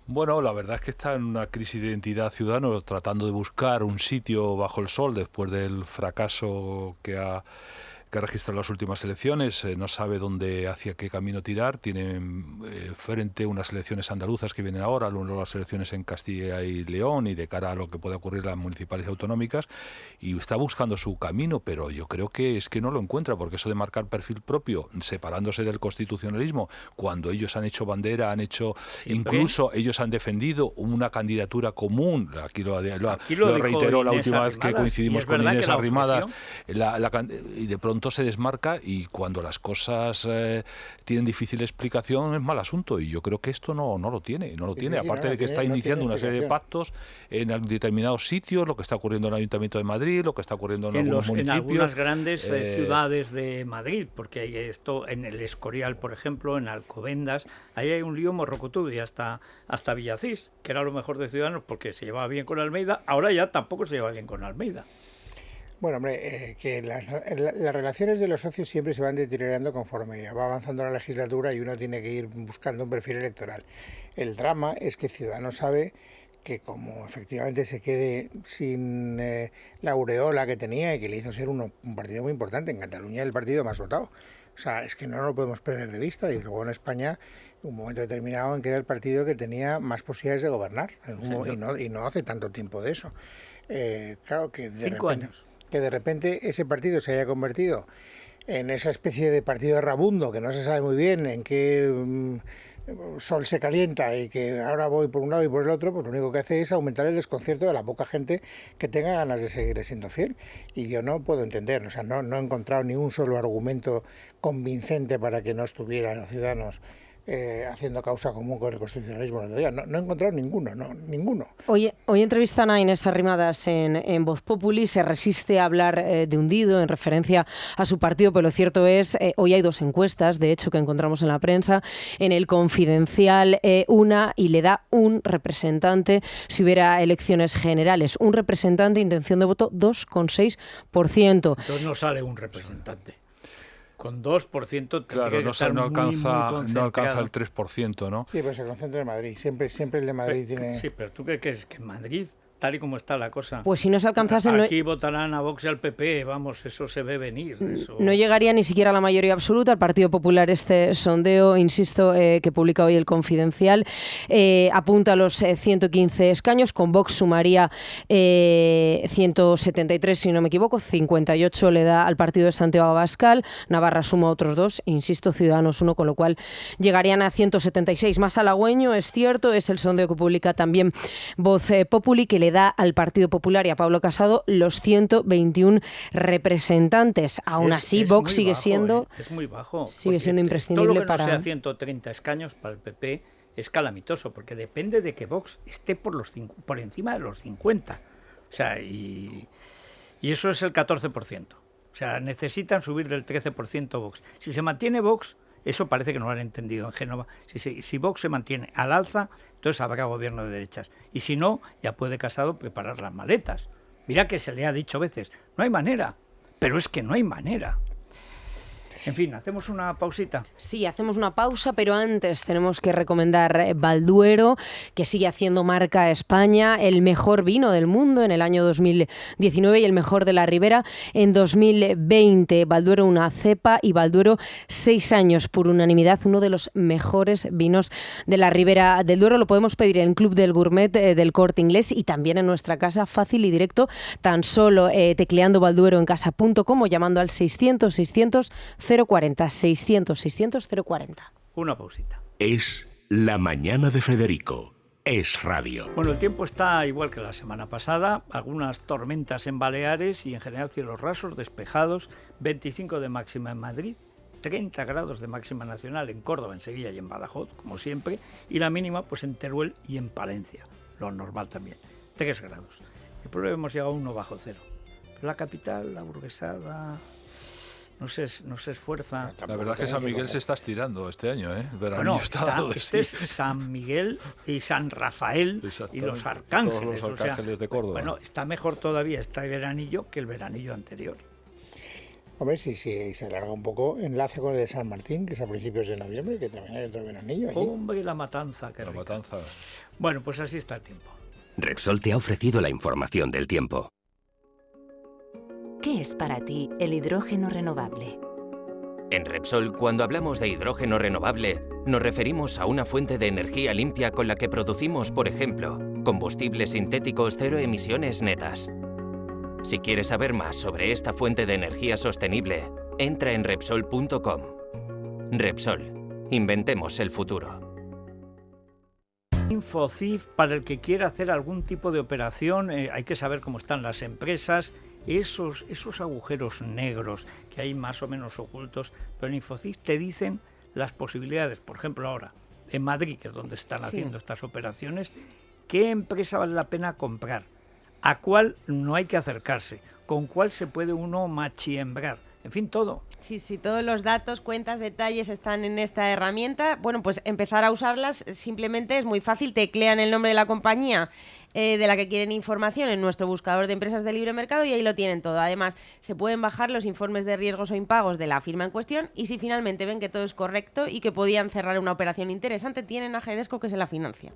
Bueno, la verdad es que está en una crisis de identidad Ciudadanos, tratando de buscar un sitio bajo el sol después del fracaso que ha registrado las últimas elecciones. No sabe hacia qué camino tirar. Tiene frente unas elecciones andaluzas que vienen ahora, luego las elecciones en Castilla y León, y de cara a lo que puede ocurrir en las municipales y autonómicas, y está buscando su camino, pero yo creo que es que no lo encuentra, porque eso de marcar perfil propio, separándose del constitucionalismo, cuando ellos han hecho bandera, incluso ellos han defendido una candidatura común, aquí lo reiteró la última vez que coincidimos con Inés Arrimadas, y de pronto se desmarca, y cuando las cosas tienen difícil explicación es mal asunto, y yo creo que esto no lo tiene, aparte de que está iniciando una serie de pactos en determinados sitios, lo que está ocurriendo en el Ayuntamiento de Madrid, lo que está ocurriendo en algunos municipios. En algunas grandes ciudades de Madrid, porque hay esto en el Escorial, por ejemplo, en Alcobendas, ahí hay un lío morrocotudo, y hasta Villacís, que era lo mejor de Ciudadanos porque se llevaba bien con Almeida, ahora ya tampoco se lleva bien con Almeida. Bueno, hombre, que las relaciones de los socios siempre se van deteriorando conforme va avanzando la legislatura y uno tiene que ir buscando un perfil electoral. El drama es que Ciudadanos sabe que como efectivamente se quede sin la aureola que tenía y que le hizo ser un partido muy importante, en Cataluña el partido más votado. O sea, es que no lo podemos perder de vista, y luego en España un momento determinado en que era el partido que tenía más posibilidades de gobernar, y no hace tanto tiempo de eso. Claro que de repente ese partido se haya convertido en esa especie de partido rabundo que no se sabe muy bien en qué sol se calienta, y que ahora voy por un lado y por el otro, pues lo único que hace es aumentar el desconcierto de la poca gente que tenga ganas de seguir siendo fiel. Y yo no puedo entender, o sea, no he encontrado ni un solo argumento convincente para que no estuviera Ciudadanos haciendo causa común con el constitucionalismo. No he encontrado ninguno. Hoy entrevistan a Inés Arrimadas en Voz Populi. Se resiste a hablar de hundido en referencia a su partido, pero lo cierto es, hoy hay dos encuestas, de hecho, que encontramos en la prensa. En El Confidencial, una, y le da un representante si hubiera elecciones generales. Un representante, intención de voto 2,6%. Entonces no sale un representante. Con 2%, claro, no alcanza el 3%, ¿no? Sí, pero se concentra en Madrid. Siempre el de Madrid tiene... Sí, pero ¿tú qué crees? Que en Madrid, tal y como está la cosa... Pues si no se alcanzase... Aquí votarán a Vox y al PP, vamos, eso se ve venir. Eso... No llegaría ni siquiera a la mayoría absoluta. El Partido Popular, este sondeo, insisto, que publica hoy El Confidencial, apunta a los 115 escaños. Con Vox sumaría 173, si no me equivoco, 58 le da al partido de Santiago Abascal. Navarra suma otros 2, insisto, Ciudadanos 1, con lo cual llegarían a 176. Más halagüeño, es cierto, es el sondeo que publica también Voz Populi, que le da al Partido Popular y a Pablo Casado los 121 representantes. Aún así, Vox sigue siendo... Es muy bajo. Sigue siendo imprescindible todo lo que para... no sea 130 escaños para el PP es calamitoso, porque depende de que Vox esté por encima de los 50. O sea, y eso es el 14%. O sea, necesitan subir del 13% Vox. Si se mantiene Vox, eso parece que no lo han entendido en Génova. Si Vox se mantiene al alza, entonces habrá gobierno de derechas. Y si no, ya puede Casado preparar las maletas. Mira que se le ha dicho veces, no hay manera, pero es que no hay manera. En fin, ¿hacemos una pausita? Sí, hacemos una pausa, pero antes tenemos que recomendar Balduero, que sigue haciendo marca a España, el mejor vino del mundo en el año 2019 y el mejor de la Ribera en 2020. Balduero una cepa y Balduero 6 años por unanimidad, uno de los mejores vinos de la Ribera del Duero. Lo podemos pedir en el Club del Gourmet del Corte Inglés y también en nuestra casa, fácil y directo, tan solo tecleando baldueroencasa.com o llamando al 600 600 040, 600 600 040. Una pausita. Es La Mañana de Federico. Es Radio. Bueno, el tiempo está igual que la semana pasada. Algunas tormentas en Baleares y en general cielos rasos, despejados. 25 de máxima en Madrid. 30 grados de máxima nacional en Córdoba, en Sevilla y en Badajoz, como siempre. Y la mínima pues en Teruel y en Palencia. Lo normal también. 3 grados. El problema hemos llegado a 1 bajo cero. Pero la capital, la burguesada... no se esfuerza. La verdad es que San Miguel se está estirando este año, ¿eh? Bueno, este es San Miguel y San Rafael y los arcángeles. Todos los arcángeles de Córdoba. Bueno, está mejor todavía este veranillo que el veranillo anterior. Hombre, si se alarga un poco, enlace con el de San Martín, que es a principios de noviembre, que también hay otro veranillo allí. Hombre, la matanza, qué La rica. matanza. Bueno, pues así está el tiempo. Repsol te ha ofrecido la información del tiempo. ¿Qué es para ti el hidrógeno renovable? En Repsol, cuando hablamos de hidrógeno renovable, nos referimos a una fuente de energía limpia con la que producimos, por ejemplo, combustibles sintéticos cero emisiones netas. Si quieres saber más sobre esta fuente de energía sostenible, entra en Repsol.com. Repsol, inventemos el futuro. Infocif, para el que quiera hacer algún tipo de operación, hay que saber cómo están las empresas, esos agujeros negros que hay más o menos ocultos, pero en Infocif te dicen las posibilidades. Por ejemplo, ahora, en Madrid, que es donde están haciendo estas operaciones, ¿qué empresa vale la pena comprar? ¿A cuál no hay que acercarse? ¿Con cuál se puede uno machiembrar? En fin, todo. Sí, todos los datos, cuentas, detalles están en esta herramienta. Bueno, pues empezar a usarlas simplemente es muy fácil. Teclean el nombre de la compañía de la que quieren información en nuestro buscador de empresas de libre mercado y ahí lo tienen todo. Además, se pueden bajar los informes de riesgos o impagos de la firma en cuestión y si finalmente ven que todo es correcto y que podían cerrar una operación interesante, tienen a Gedesco que se la financia.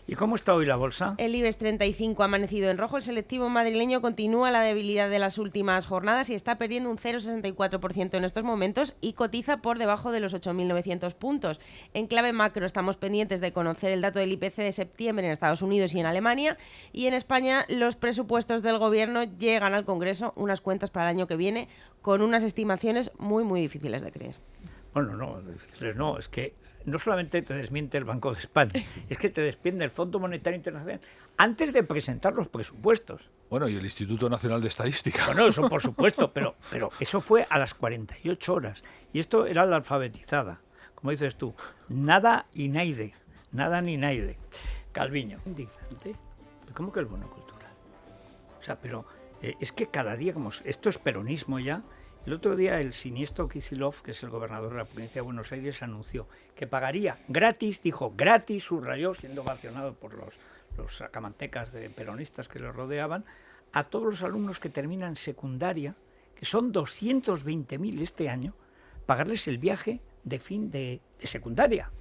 ¿Y cómo está hoy la bolsa? El IBEX 35 ha amanecido en rojo. El selectivo madrileño continúa la debilidad de las últimas jornadas y está perdiendo un 0,64% en estos momentos y cotiza por debajo de los 8.900 puntos. En clave macro estamos pendientes de conocer el dato del IPC de septiembre en Estados Unidos y en Alemania. Y en España los presupuestos del gobierno llegan al Congreso, unas cuentas para el año que viene, con unas estimaciones muy, muy difíciles de creer. Bueno, no, difíciles no, es que no solamente te desmiente el Banco de España, es que te desmiente el Fondo Monetario Internacional antes de presentar los presupuestos. Bueno, y el Instituto Nacional de Estadística. Bueno, eso por supuesto, pero eso fue a las 48 horas. Y esto era la alfabetizada. Como dices tú, nada y naide, nada ni naide. Calviño. Indignante. ¿Cómo que el bono cultural? O sea, pero es que cada día, como esto es peronismo ya. El otro día el siniestro Kicillof, que es el gobernador de la provincia de Buenos Aires, anunció que pagaría gratis, dijo gratis, subrayó, siendo ovacionado por los sacamantecas de peronistas que lo rodeaban, a todos los alumnos que terminan secundaria, que son 220.000 este año, pagarles el viaje de fin de secundaria.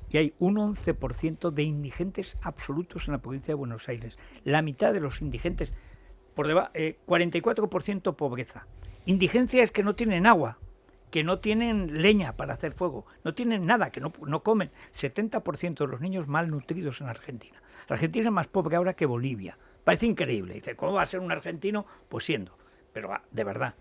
Y hay un 11% de indigentes absolutos en la provincia de Buenos Aires. La mitad de los indigentes, 44% pobreza. Indigencia es que no tienen agua, que no tienen leña para hacer fuego, no tienen nada, que no comen. 70% de los niños malnutridos en Argentina. Argentina es más pobre ahora que Bolivia. Parece increíble. Dice, ¿cómo va a ser un argentino? Pues siendo, pero de verdad.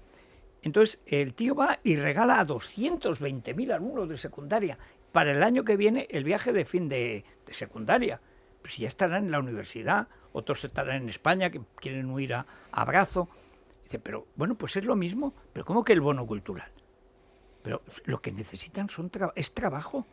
Entonces, el tío va y regala a 220.000 alumnos de secundaria para el año que viene el viaje de fin de secundaria. Pues ya estarán en la universidad, otros estarán en España, que quieren huir a abrazo. Dice, pero bueno, pues es lo mismo, pero ¿cómo que el bono cultural? Pero lo que necesitan es trabajo.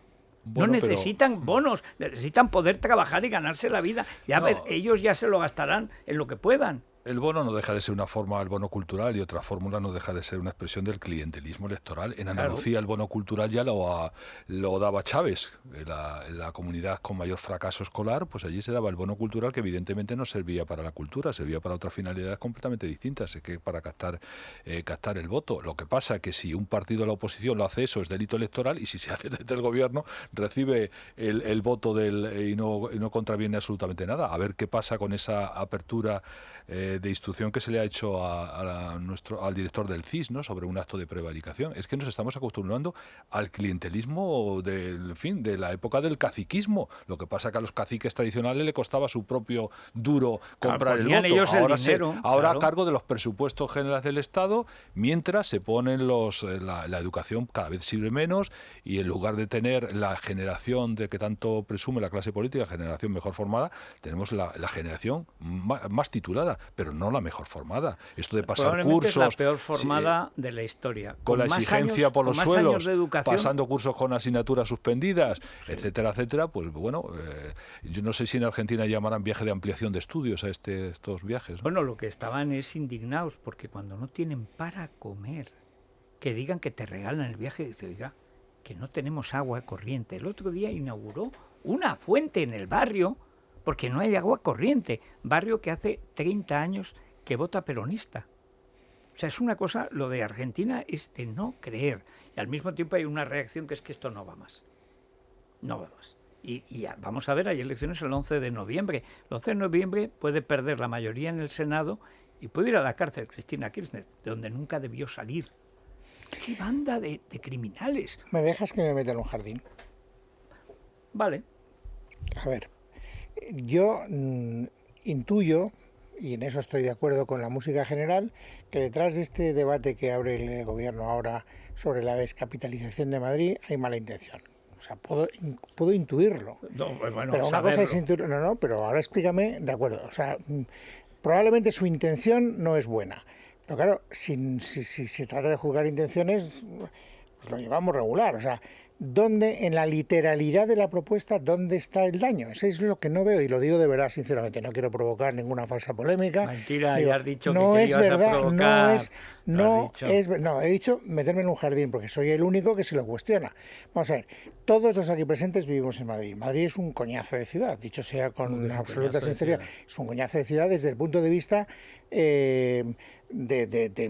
Bueno, no necesitan bonos, necesitan poder trabajar y ganarse la vida. Ya no, ellos ya se lo gastarán en lo que puedan. El bono no deja de ser una forma, el bono cultural, y otra fórmula no deja de ser una expresión del clientelismo electoral. En Andalucía el bono cultural ya lo daba Chávez, la comunidad con mayor fracaso escolar, pues allí se daba el bono cultural que evidentemente no servía para la cultura, servía para otras finalidades completamente distintas, es que para captar el voto. Lo que pasa es que si un partido de la oposición lo hace eso es delito electoral y si se hace desde el gobierno recibe el voto y no contraviene absolutamente nada. A ver qué pasa con esa apertura de instrucción que se le ha hecho al director del CIS, ¿no?, sobre un acto de prevaricación. Es que nos estamos acostumbrando al clientelismo de la época del caciquismo. Lo que pasa es que a los caciques tradicionales le costaba su propio duro comprar el voto. Ellos el dinero, ahora a cargo de los presupuestos generales del Estado, mientras se ponen la educación cada vez sirve menos y en lugar de tener la generación de que tanto presume la clase política, generación mejor formada, tenemos la generación más titulada, pero no la mejor formada. Esto de pasar cursos... es la peor formada de la historia. Con la exigencia por los suelos, pasando cursos con asignaturas suspendidas, etcétera, etcétera, pues bueno, yo no sé si en Argentina llamarán viaje de ampliación de estudios a estos viajes, ¿no? Bueno, lo que estaban es indignados porque cuando no tienen para comer, que digan que te regalan el viaje. Dice, oiga, que no tenemos agua corriente. El otro día inauguró una fuente en el barrio porque no hay agua corriente. Barrio que hace 30 años que vota peronista. O sea, es una cosa, lo de Argentina es de no creer. Y al mismo tiempo hay una reacción que es que esto no va más. No va más. Y vamos a ver, hay elecciones el 11 de noviembre. El 11 de noviembre puede perder la mayoría en el Senado y puede ir a la cárcel Cristina Kirchner, de donde nunca debió salir. ¡Qué banda de criminales! ¿Me dejas que me meta en un jardín? Vale. A ver, yo intuyo, y en eso estoy de acuerdo con la música general, que detrás de este debate que abre el gobierno ahora sobre la descapitalización de Madrid hay mala intención. O sea, puedo intuirlo. No, bueno, pero una cosa es intuirlo. No, pero ahora explícame, de acuerdo. O sea, probablemente su intención no es buena. Pero claro, si se trata de juzgar intenciones, pues lo llevamos regular. O sea, ¿dónde, en la literalidad de la propuesta, dónde está el daño? Eso es lo que no veo, y lo digo de verdad, sinceramente. No quiero provocar ninguna falsa polémica. Mentira, digo, ya has dicho no que es ibas verdad, a provocar. No, he dicho meterme en un jardín, porque soy el único que se lo cuestiona. Vamos a ver, todos los aquí presentes vivimos en Madrid. Madrid es un coñazo de ciudad, dicho sea con absoluta sinceridad. Es un coñazo de ciudad desde el punto de vista de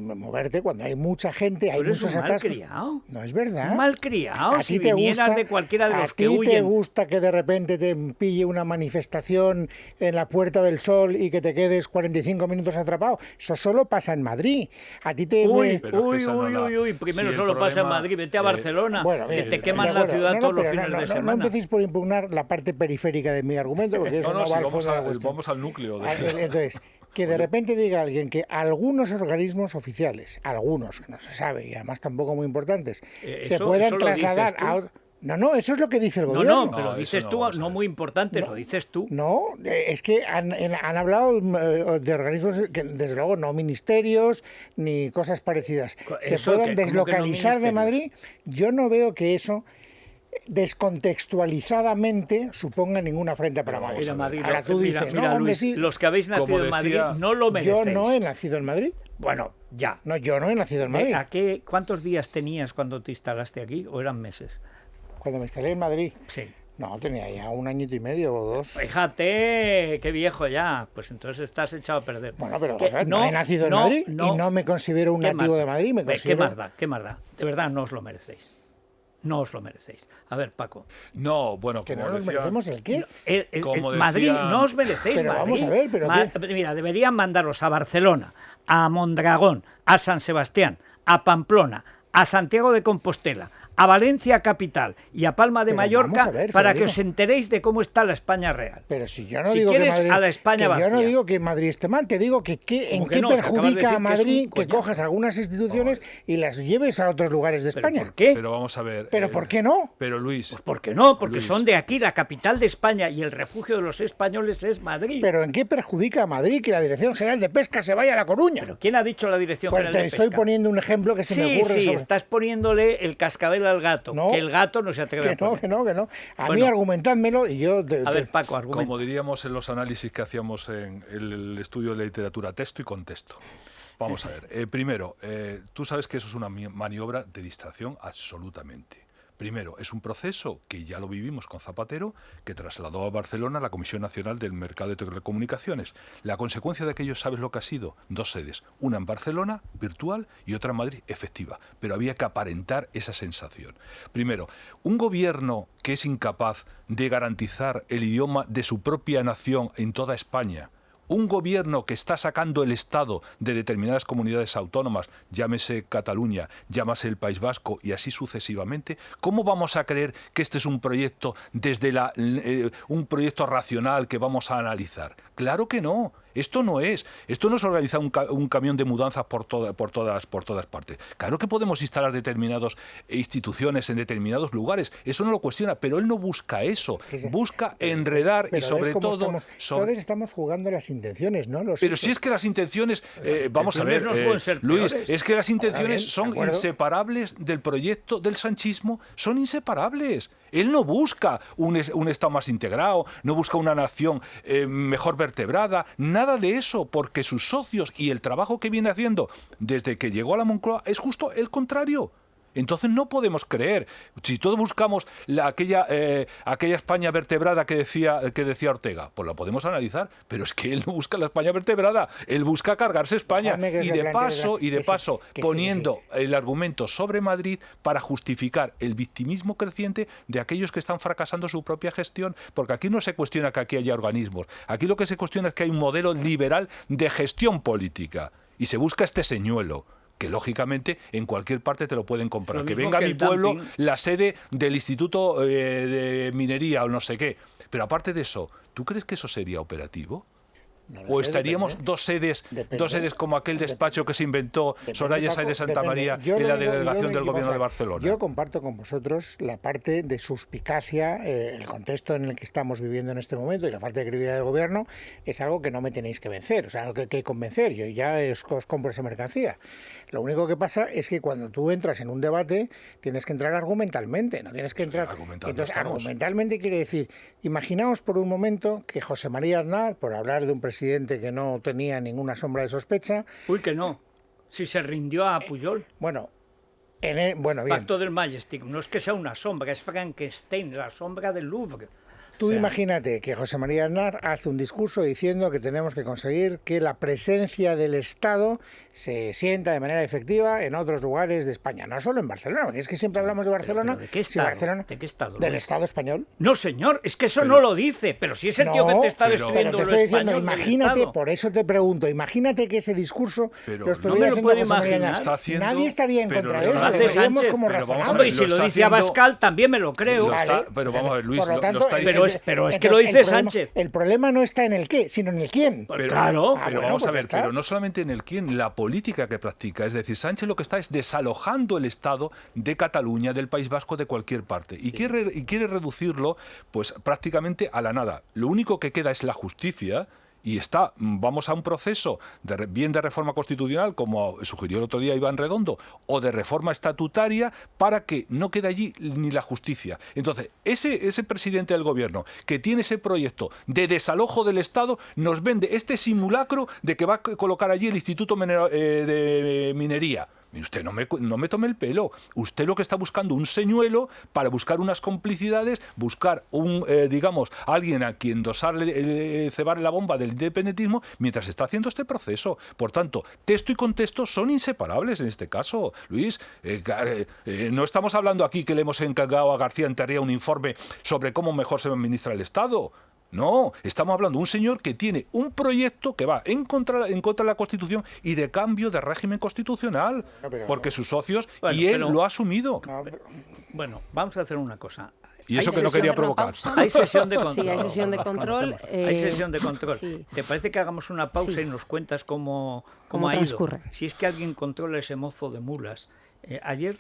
moverte cuando hay mucha gente, hay muchos atascos. Malcriado. No es verdad. Malcriado. Si te vinieras gusta, de cualquiera de los que ¿A ti te huyen. gusta que de repente te pille una manifestación en la Puerta del Sol y que te quedes 45 minutos atrapado? Eso solo pasa en Madrid. A ti te... Uy, primero Sí, solo pasa en Madrid, vete a Barcelona, bueno, que bien, te queman de la acuerdo. ciudad todos los pero fines de semana. No empecéis por impugnar la parte periférica de mi argumento, porque eso no va al fondo de la cuestión. Vamos al núcleo. Entonces, que de repente diga alguien que algunos organismos oficiales, algunos, que no se sabe, y además tampoco muy importantes, se puedan trasladar a otro... No, eso es lo que dice el gobierno. No, pero dices tú, no muy importante, lo dices tú. No, es que han hablado de organismos que, desde luego, no ministerios ni cosas parecidas. Se puedan deslocalizar de Madrid. Yo no veo que eso descontextualizadamente suponga ninguna afrenta para Madrid. Mira, Madrid. Ahora tú dices, no, hombre, Luis, sí. Los que habéis nacido en Madrid no lo merecéis. Yo no he nacido en Madrid. Bueno, ya. No, yo no he nacido en Madrid. ¿Cuántos días tenías cuando te instalaste aquí o eran meses? Cuando me instalé en Madrid. Sí. No, tenía ya 1 añito y medio o 2. Fíjate, qué viejo ya. Pues entonces estás echado a perder. Bueno, pero no he nacido en Madrid y no me considero un nativo de Madrid. ¿Qué más da? De verdad no os lo merecéis. No os lo merecéis. A ver, Paco. No, bueno, ¿Que como no nos merecemos el qué? Madrid, no os merecéis pero Madrid. Vamos a ver, pero mira, deberían mandaros a Barcelona, a Mondragón, a San Sebastián, a Pamplona, a Santiago de Compostela, a Valencia capital y a Palma de Mallorca para que os enteréis de cómo está la España real. Pero si yo no digo que Madrid, a la España vacía. Yo no digo que Madrid esté mal, te digo que en qué perjudica a Madrid que cojas algunas instituciones y las lleves a otros lugares de España. ¿Por qué? Pero vamos a ver. ¿Pero por qué no? Pero Luis. Pues ¿por qué no? Porque Luis, son de aquí, la capital de España, y el refugio de los españoles es Madrid. ¿Pero en qué perjudica a Madrid que la Dirección General de Pesca se vaya a La Coruña? ¿Pero quién ha dicho la Dirección General de Pesca? Te estoy poniendo un ejemplo que se me ocurre. Sí, estás poniéndole el cascabel al gato. No, que el gato no se atreve a poner. Que no. A mí argumentádmelo y yo... A ver, Paco, argumenta. Como diríamos en los análisis que hacíamos en el estudio de literatura, texto y contexto. Vamos a ver. Primero, tú sabes que eso es una maniobra de distracción absolutamente. Primero, es un proceso que ya lo vivimos con Zapatero, que trasladó a Barcelona la Comisión Nacional del Mercado de Telecomunicaciones. La consecuencia de aquello, ¿sabes lo que ha sido? 2 sedes, una en Barcelona, virtual, y otra en Madrid, efectiva. Pero había que aparentar esa sensación. Primero, un gobierno que es incapaz de garantizar el idioma de su propia nación en toda España, un gobierno que está sacando el Estado de determinadas comunidades autónomas, llámese Cataluña, llámese el País Vasco y así sucesivamente, ¿cómo vamos a creer que este es un proyecto un proyecto racional que vamos a analizar? Claro que no. Esto no es organizar un camión de mudanzas por todas partes. Claro que podemos instalar determinadas instituciones en determinados lugares, eso no lo cuestiona, pero él no busca eso, busca enredar y sobre todo... Todos estamos jugando las intenciones, ¿no? Pero si es que las intenciones, vamos a ver, Luis, es que las intenciones son inseparables del proyecto del sanchismo, son inseparables. Él no busca un Estado más integrado, no busca una nación mejor vertebrada, nada nada de eso, porque sus socios y el trabajo que viene haciendo desde que llegó a la Moncloa es justo el contrario. Entonces no podemos creer. Si todos buscamos aquella España vertebrada que decía Ortega, pues la podemos analizar, pero es que él no busca la España vertebrada, él busca cargarse España y de paso poniendo el argumento sobre Madrid para justificar el victimismo creciente de aquellos que están fracasando su propia gestión, porque aquí no se cuestiona que aquí haya organismos, aquí lo que se cuestiona es que hay un modelo liberal de gestión política y se busca este señuelo, que lógicamente en cualquier parte te lo pueden comprar. Que venga a mi pueblo la sede del Instituto de Minería o no sé qué. Pero aparte de eso, ¿tú crees que eso sería operativo? No ¿O sé, estaríamos dos sedes como aquel despacho que se inventó Soraya Sáenz de Santa María en la delegación del Gobierno de Barcelona? Yo comparto con vosotros la parte de suspicacia, el contexto en el que estamos viviendo en este momento y la falta de credibilidad del Gobierno es algo que no me tenéis que vencer, o sea, algo que convencer, yo ya os compro esa mercancía. Lo único que pasa es que cuando tú entras en un debate tienes que entrar argumentalmente, no tienes que entrar... Entonces, argumentalmente quiere decir, imaginaos por un momento que José María Aznar, por hablar de un presidente que no tenía ninguna sombra de sospecha... Uy, que no. Si se rindió a Pujol. Bueno, bien. Pacto del Majestic. No es que sea una sombra, es Frankenstein, la sombra del Louvre. Tú imagínate que José María Aznar hace un discurso diciendo que tenemos que conseguir que la presencia del Estado se sienta de manera efectiva en otros lugares de España, no solo en Barcelona, porque es que siempre hablamos de Barcelona. ¿Pero de qué Estado? Barcelona, ¿De qué Estado? Del Estado español. No, señor, es que eso no lo dice, pero si es el tío que te está destruyendo te estoy diciendo, español. Imagínate, por eso te pregunto, imagínate que ese discurso lo estuviera haciendo José María Aznar. Nadie estaría en contra de eso, lo veríamos como razonable. Y si lo dice Abascal, también me lo creo. Pero vamos a ver, Luis, pero es que lo dice Sánchez. El problema no está en el qué, sino en el quién. Pero vamos a ver, pero no solamente en el quién, la política que practica. Es decir, Sánchez lo que está es desalojando el Estado de Cataluña, del País Vasco, de cualquier parte. Y quiere reducirlo pues prácticamente a la nada. Lo único que queda es la justicia. Y vamos a un proceso bien de reforma constitucional, como sugirió el otro día Iván Redondo, o de reforma estatutaria, para que no quede allí ni la justicia. Entonces, ese presidente del gobierno que tiene ese proyecto de desalojo del Estado, nos vende este simulacro de que va a colocar allí el Instituto de Minería. Usted no me tome el pelo. Usted lo que está buscando un señuelo para buscar unas complicidades, buscar alguien a quien cebarle la bomba del independentismo mientras está haciendo este proceso. Por tanto, texto y contexto son inseparables en este caso, Luis. No estamos hablando aquí que le hemos encargado a García Enterría un informe sobre cómo mejor se administra el Estado. No, estamos hablando de un señor que tiene un proyecto que va en contra de la Constitución y de cambio de régimen constitucional, porque sus socios él lo ha asumido. Bueno, vamos a hacer una cosa. Y eso que no quería provocar. Hay sesión de control. Sí, hay sesión de control. Hay sesión de control. Sí. ¿Te parece que hagamos una pausa y nos cuentas cómo ha transcurre? ido? Si es que alguien controla ese mozo de mulas. Ayer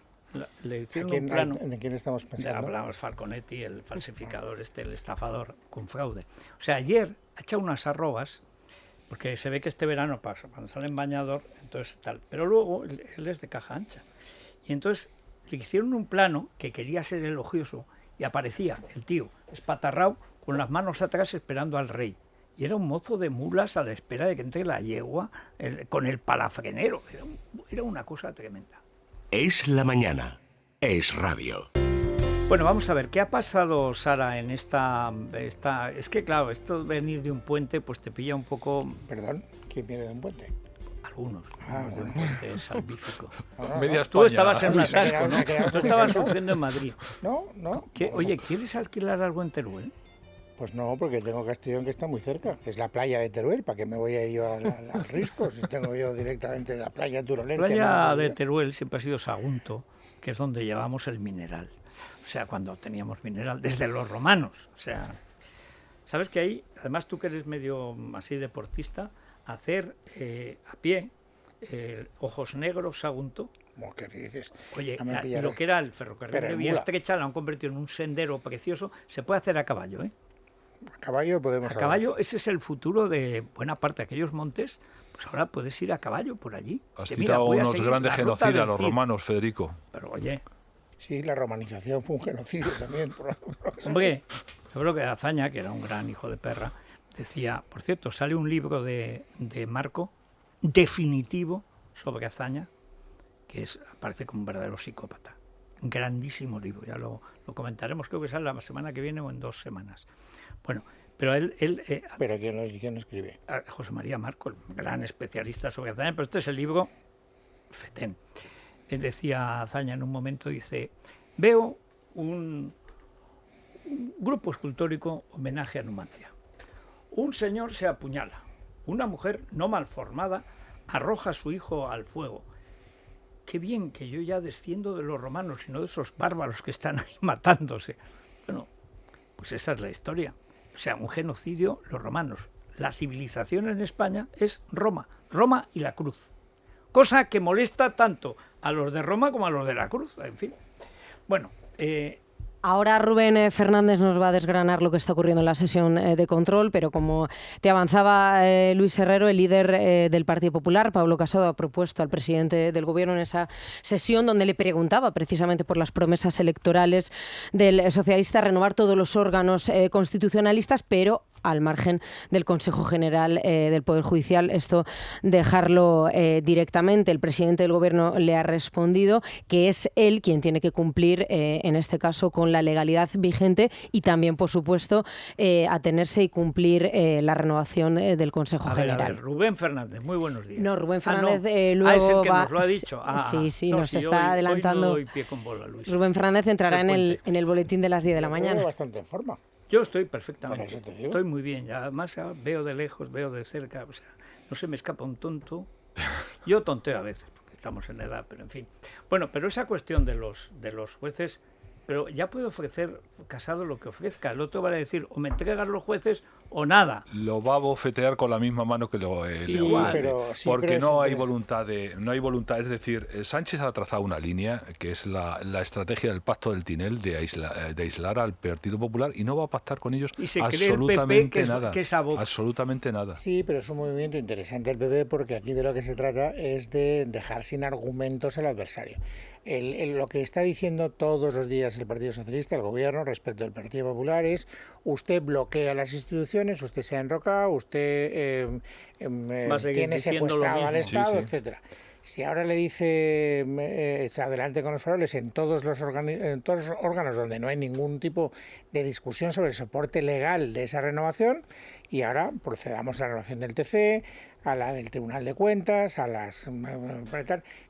le hicieron un plano. ¿De quién estamos pensando? Hablamos Falconetti, el falsificador, el estafador con fraude. O sea, ayer ha echado unas arrobas, porque se ve que este verano pasa, cuando sale en bañador, entonces tal. Pero luego él es de caja ancha. Y entonces le hicieron un plano que quería ser elogioso y aparecía el tío espatarrao con las manos atrás esperando al rey. Y era un mozo de mulas a la espera de que entre la yegua con el palafrenero. Era una cosa tremenda. Es la mañana. Es radio. Bueno, vamos a ver, ¿qué ha pasado, Sara, en esta... Es que, claro, esto de venir de un puente, pues te pilla un poco... Perdón, ¿quién viene de un puente? Algunos. De un puente salvífico. Media Tú España. estabas en un atasco, ¿no? Tú estabas sufriendo en Madrid. No. Oye, ¿quieres alquilar algo en Teruel? Pues no, porque tengo Castellón que está muy cerca, que es la playa de Teruel. ¿Para qué me voy a ir yo al Risco si tengo yo directamente la playa turolense? La playa de Teruel siempre ha sido Sagunto, que es donde llevamos el mineral. O sea, cuando teníamos mineral, desde los romanos. O sea, ¿sabes que ahí, además tú que eres medio así deportista, hacer a pie Ojos Negros, Sagunto? ¿Qué dices? Oye, lo que era el ferrocarril de vía estrecha lo han convertido en un sendero precioso. Se puede hacer a caballo, ¿eh? A caballo podemos... A caballo, ese es el futuro de buena parte de aquellos montes. Pues ahora puedes ir a caballo por allí. Has citado unos grandes genocidas, los romanos, Federico. Pero oye... Sí, la romanización fue un genocidio también. Hombre, yo creo que Azaña, que era un gran hijo de perra, decía, por cierto, sale un libro de Marco definitivo sobre Azaña, que aparece como un verdadero psicópata. Un grandísimo libro, ya lo comentaremos, creo que sale la semana que viene o en 2 semanas. Bueno, pero ¿Pero quién escribe? José María Marco, el gran especialista sobre Azaña, pero este es el libro Fetén. Él decía Azaña en un momento, dice, veo un grupo escultórico homenaje a Numancia. Un señor se apuñala, una mujer no malformada arroja a su hijo al fuego. Qué bien que yo ya desciendo de los romanos y no de esos bárbaros que están ahí matándose. Bueno, pues esa es la historia. O sea, un genocidio, los romanos. La civilización en España es Roma y la cruz. Cosa que molesta tanto a los de Roma como a los de la cruz, en fin. Bueno, ahora Rubén Fernández nos va a desgranar lo que está ocurriendo en la sesión de control, pero como te avanzaba Luis Herrero, el líder del Partido Popular, Pablo Casado, ha propuesto al presidente del Gobierno en esa sesión donde le preguntaba precisamente por las promesas electorales del socialista renovar todos los órganos constitucionalistas, pero al margen del Consejo General del Poder Judicial, esto dejarlo directamente. El presidente del Gobierno le ha respondido que es él quien tiene que cumplir, en este caso, con la legalidad vigente y también, por supuesto, atenerse y cumplir la renovación del Consejo General. A ver, Rubén Fernández, muy buenos días. No, Rubén Fernández luego es el que nos lo ha dicho. Sí, nos está adelantando. Hoy no doy pie con bola, Luis. Rubén Fernández entrará en el boletín de las 10 de la mañana. Bastante en forma. Yo estoy perfectamente, estoy muy bien, además veo de lejos, veo de cerca, o sea, no se me escapa un tonto. Yo tonteo a veces, porque estamos en edad, pero en fin. Bueno, pero esa cuestión de los jueces, pero ya puede ofrecer Casado lo que ofrezca, el otro va a decir, o me entregan los jueces o nada. Lo va a bofetear con la misma mano que le ofrece, porque no hay voluntad, es decir, Sánchez ha trazado una línea que es la estrategia del pacto del Tinel de aislar al Partido Popular y no va a pactar con ellos absolutamente nada. Absolutamente nada. Sí, pero es un movimiento interesante el PP porque aquí de lo que se trata es de dejar sin argumentos al adversario. Lo que está diciendo todos los días el Partido Socialista, el Gobierno, respecto del Partido Popular es: usted bloquea las instituciones, usted se ha enrocado, usted tiene secuestrado al Estado, etcétera. Si ahora le dice adelante con los faroles en todos los órganos donde no hay ningún tipo de discusión sobre el soporte legal de esa renovación, y ahora procedamos a la renovación del TC, a la del Tribunal de Cuentas, a las...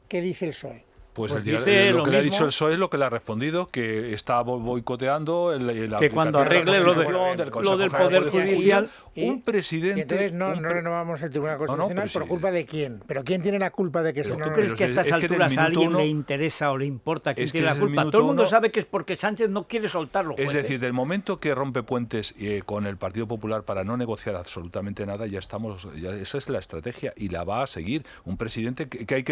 ¿Qué dice el PSOE? Pues lo que le ha dicho el PSOE es lo que le ha respondido, que está boicoteando que cuando arregle lo del Poder Judicial, un presidente... Y entonces no renovamos el Tribunal Constitucional por culpa de quién. ¿Pero quién tiene la culpa de que eso no... ¿Tú crees que a estas alturas a alguien le interesa o le importa quién tiene la culpa? Todo el mundo sabe que es porque Sánchez no quiere soltar los jueces. Es decir, del momento que rompe puentes con el Partido Popular para no negociar absolutamente nada, esa es la estrategia y la va a seguir. Un presidente que hay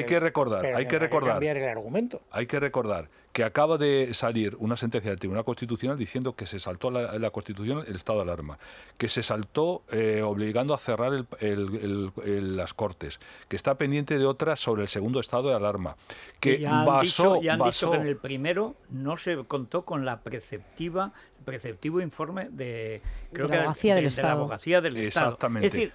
que recordar... Hay que cambiar el argumento. Hay que recordar que acaba de salir una sentencia del Tribunal Constitucional diciendo que se saltó la Constitución el estado de alarma, que se saltó obligando a cerrar las Cortes, que está pendiente de otra sobre el segundo estado de alarma, que ya han dicho que en el primero no se contó con el preceptivo informe de la Abogacía del Estado. Exactamente. Es decir,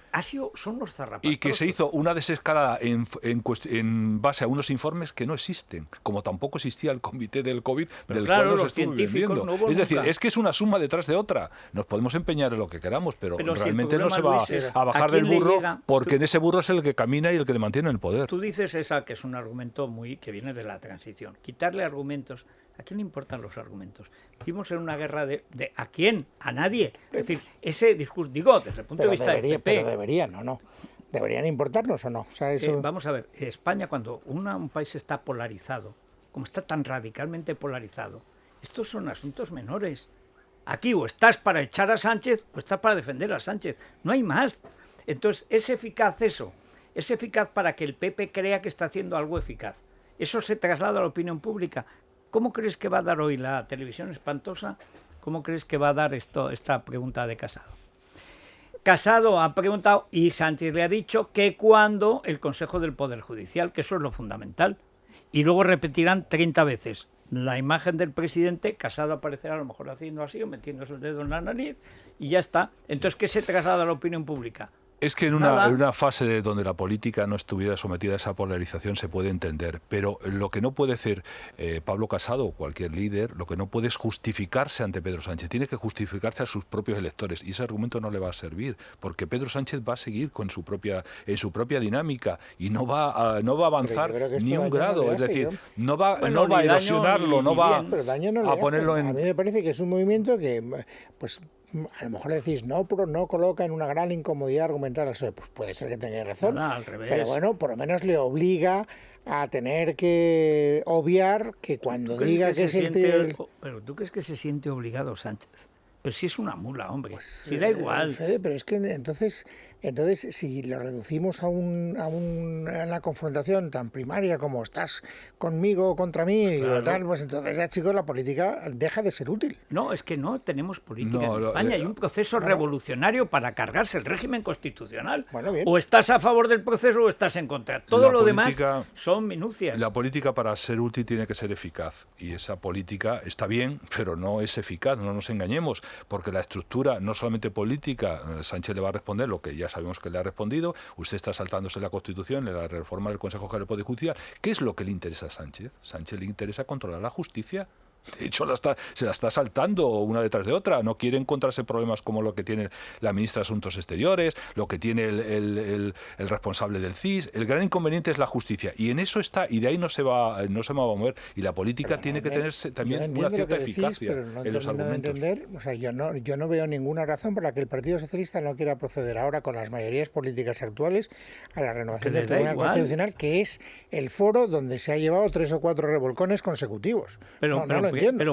son los zarrapastrosos. Y que se hizo una desescalada en base a unos informes que no existen, como tampoco existía el comité del COVID, pero del claro, cual nos estuvo viviendo. No es decir, es que es una suma detrás de otra. Nos podemos empeñar en lo que queramos, pero realmente no se va a bajar del burro, porque en ese burro es el que camina y el que le mantiene en el poder. Tú dices que es un argumento que viene de la transición. Quitarle argumentos. ¿A quién le importan los argumentos? Vivimos en una guerra de ¿a quién? A nadie. Es decir, ese discurso, desde el punto de vista del PP... Pero deberían, ¿o no? ¿Deberían importarnos o no? O sea, eso... Vamos a ver, España, cuando un país está polarizado, como está tan radicalmente polarizado, estos son asuntos menores. Aquí o estás para echar a Sánchez o estás para defender a Sánchez. No hay más. Entonces, ¿es eficaz eso? ¿Es eficaz para que el PP crea que está haciendo algo eficaz? ¿Eso se traslada a la opinión pública? ¿Cómo crees que va a dar hoy la televisión espantosa? ¿Cómo crees que va a dar esta pregunta de Casado? Casado ha preguntado y Sánchez le ha dicho que cuando el Consejo del Poder Judicial, que eso es lo fundamental, y luego repetirán 30 veces. la imagen del presidente, Casado aparecerá a lo mejor haciendo así o metiéndose el dedo en la nariz y ya está. Entonces, ¿qué se traslada a la opinión pública? Es que en una fase donde la política no estuviera sometida a esa polarización se puede entender, pero lo que no puede hacer Pablo Casado o cualquier líder, lo que no puede es justificarse ante Pedro Sánchez, tiene que justificarse a sus propios electores y ese argumento no le va a servir, porque Pedro Sánchez va a seguir con en su propia dinámica y no va a avanzar ni un grado, es decir, no va a erosionarlo, no va a ponerlo en... A mí me parece que es un movimiento que, pues, a lo mejor decís, no coloca en una gran incomodidad argumental al PSOE. Pues puede ser que tengáis razón, al revés. Pero bueno, por lo menos le obliga a tener que obviar que cuando diga que es Pero ¿tú crees que se siente obligado Sánchez? Pero si es una mula, hombre, pues, si da igual. Fede, pero es que entonces si lo reducimos a una confrontación tan primaria como estás conmigo o contra mí, claro, o tal, pues entonces ya, chicos, la política deja de ser útil. No, es que no tenemos política en España. Hay un proceso revolucionario para cargarse el régimen constitucional. Bueno, bien. O estás a favor del proceso o estás en contra. Todo lo demás son minucias. La política, para ser útil, tiene que ser eficaz. Y esa política está bien, pero no es eficaz, no nos engañemos, porque la estructura, no solamente política, Sánchez le va a responder lo que ya sabemos que le ha respondido, usted está saltándose la Constitución, la reforma del Consejo General del Poder Judicial. ¿Qué es lo que le interesa a Sánchez? Sánchez le interesa controlar la justicia. De hecho, se la está saltando una detrás de otra. No quiere encontrarse problemas como lo que tiene la ministra de Asuntos Exteriores, lo que tiene el responsable del CIS. El gran inconveniente es la justicia. Y en eso está, y de ahí no se va a mover. Y la política tiene que tener también una cierta eficacia en los argumentos. Yo no veo ninguna razón por la que el Partido Socialista no quiera proceder ahora con las mayorías políticas actuales a la renovación del Tribunal Constitucional, que es el foro donde se ha llevado 3 o 4 revolcones consecutivos. Pero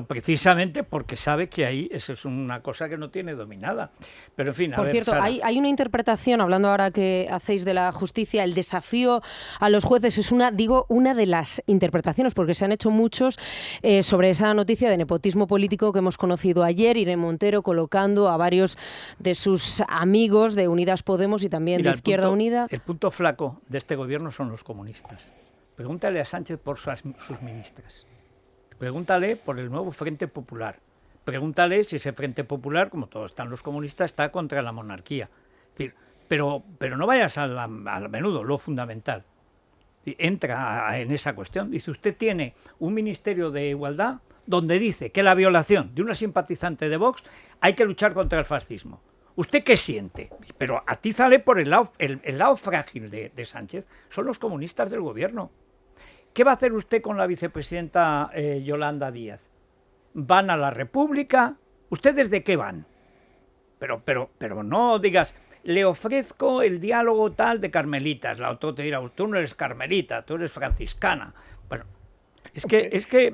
precisamente porque sabe que ahí eso es una cosa que no tiene dominada. Pero en fin, Por cierto, hay una interpretación, hablando ahora que hacéis de la justicia, el desafío a los jueces es una de las interpretaciones, porque se han hecho muchos sobre esa noticia de nepotismo político que hemos conocido ayer, Irene Montero colocando a varios de sus amigos de Unidas Podemos y también de Izquierda Unida. El punto flaco de este gobierno son los comunistas. Pregúntale a Sánchez por sus ministras. Pregúntale por el nuevo Frente Popular. Pregúntale si ese Frente Popular, como todos están los comunistas, está contra la monarquía. Es decir, pero no vayas al menudo, lo fundamental. Entra en esa cuestión. Dice, usted tiene un Ministerio de Igualdad donde dice que la violación de una simpatizante de Vox hay que luchar contra el fascismo. ¿Usted qué siente? Pero atízale por el lado frágil de Sánchez. Son los comunistas del gobierno. ¿Qué va a hacer usted con la vicepresidenta Yolanda Díaz? ¿Van a la República? ¿Ustedes de qué van? Pero no digas, le ofrezco el diálogo tal de carmelitas. La otra te dirá, tú no eres carmelita, tú eres franciscana. Bueno, es que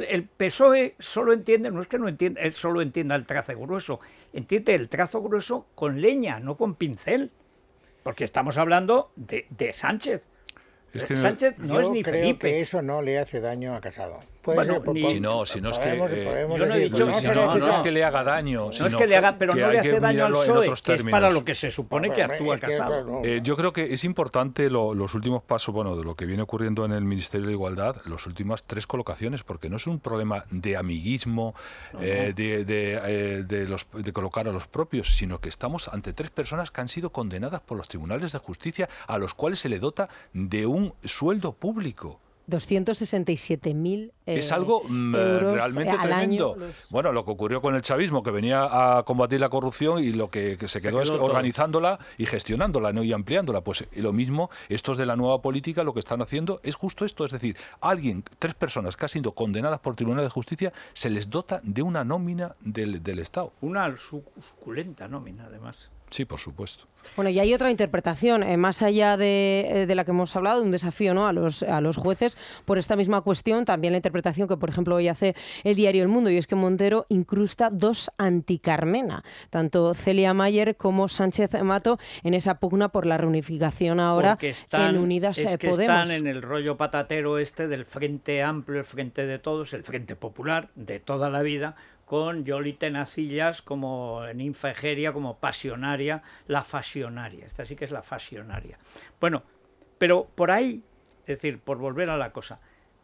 el PSOE solo entiende, no es que no entienda, él solo entienda el trazo grueso, entiende el trazo grueso con leña, no con pincel. Porque estamos hablando de Sánchez. Es que Sánchez no es ni creo Felipe. Que eso no le hace daño a Casado. No es que le haga daño. No es que le haga, pero no le hace daño al PSOE, que es para lo que se supone que actúa Casado. Yo creo que es importante los últimos pasos, de lo que viene ocurriendo en el Ministerio de Igualdad, las últimas 3 colocaciones, porque no es un problema de amiguismo, de colocar a los propios, sino que estamos ante 3 personas que han sido condenadas por los tribunales de justicia, a los cuales se le dota de un sueldo público. 267.000 es algo realmente tremendo. Bueno, lo que ocurrió con el chavismo, que venía a combatir la corrupción y lo que se quedó es organizándola y gestionándola, ¿no? Y ampliándola. Pues lo mismo, estos de la nueva política lo que están haciendo es justo esto. Es decir, 3 personas que han sido condenadas por tribunales de justicia, se les dota de una nómina del Estado. Una suculenta nómina, además. Sí, por supuesto. Bueno, y hay otra interpretación, más allá de la que hemos hablado, de un desafío, ¿no?, a los jueces por esta misma cuestión, también la interpretación que, por ejemplo, hoy hace el diario El Mundo, y es que Montero incrusta 2 anti-Carmena, tanto Celia Mayer como Sánchez Mato, en esa pugna por la reunificación ahora en Unidas Podemos. Están en el rollo patatero del Frente Amplio, el Frente de Todos, el Frente Popular de toda la vida, con Yoli Tenacillas como ninfa egeria, como pasionaria, la fasionaria. Esta sí que es la fasionaria. Bueno, pero por ahí, es decir, por volver a la cosa,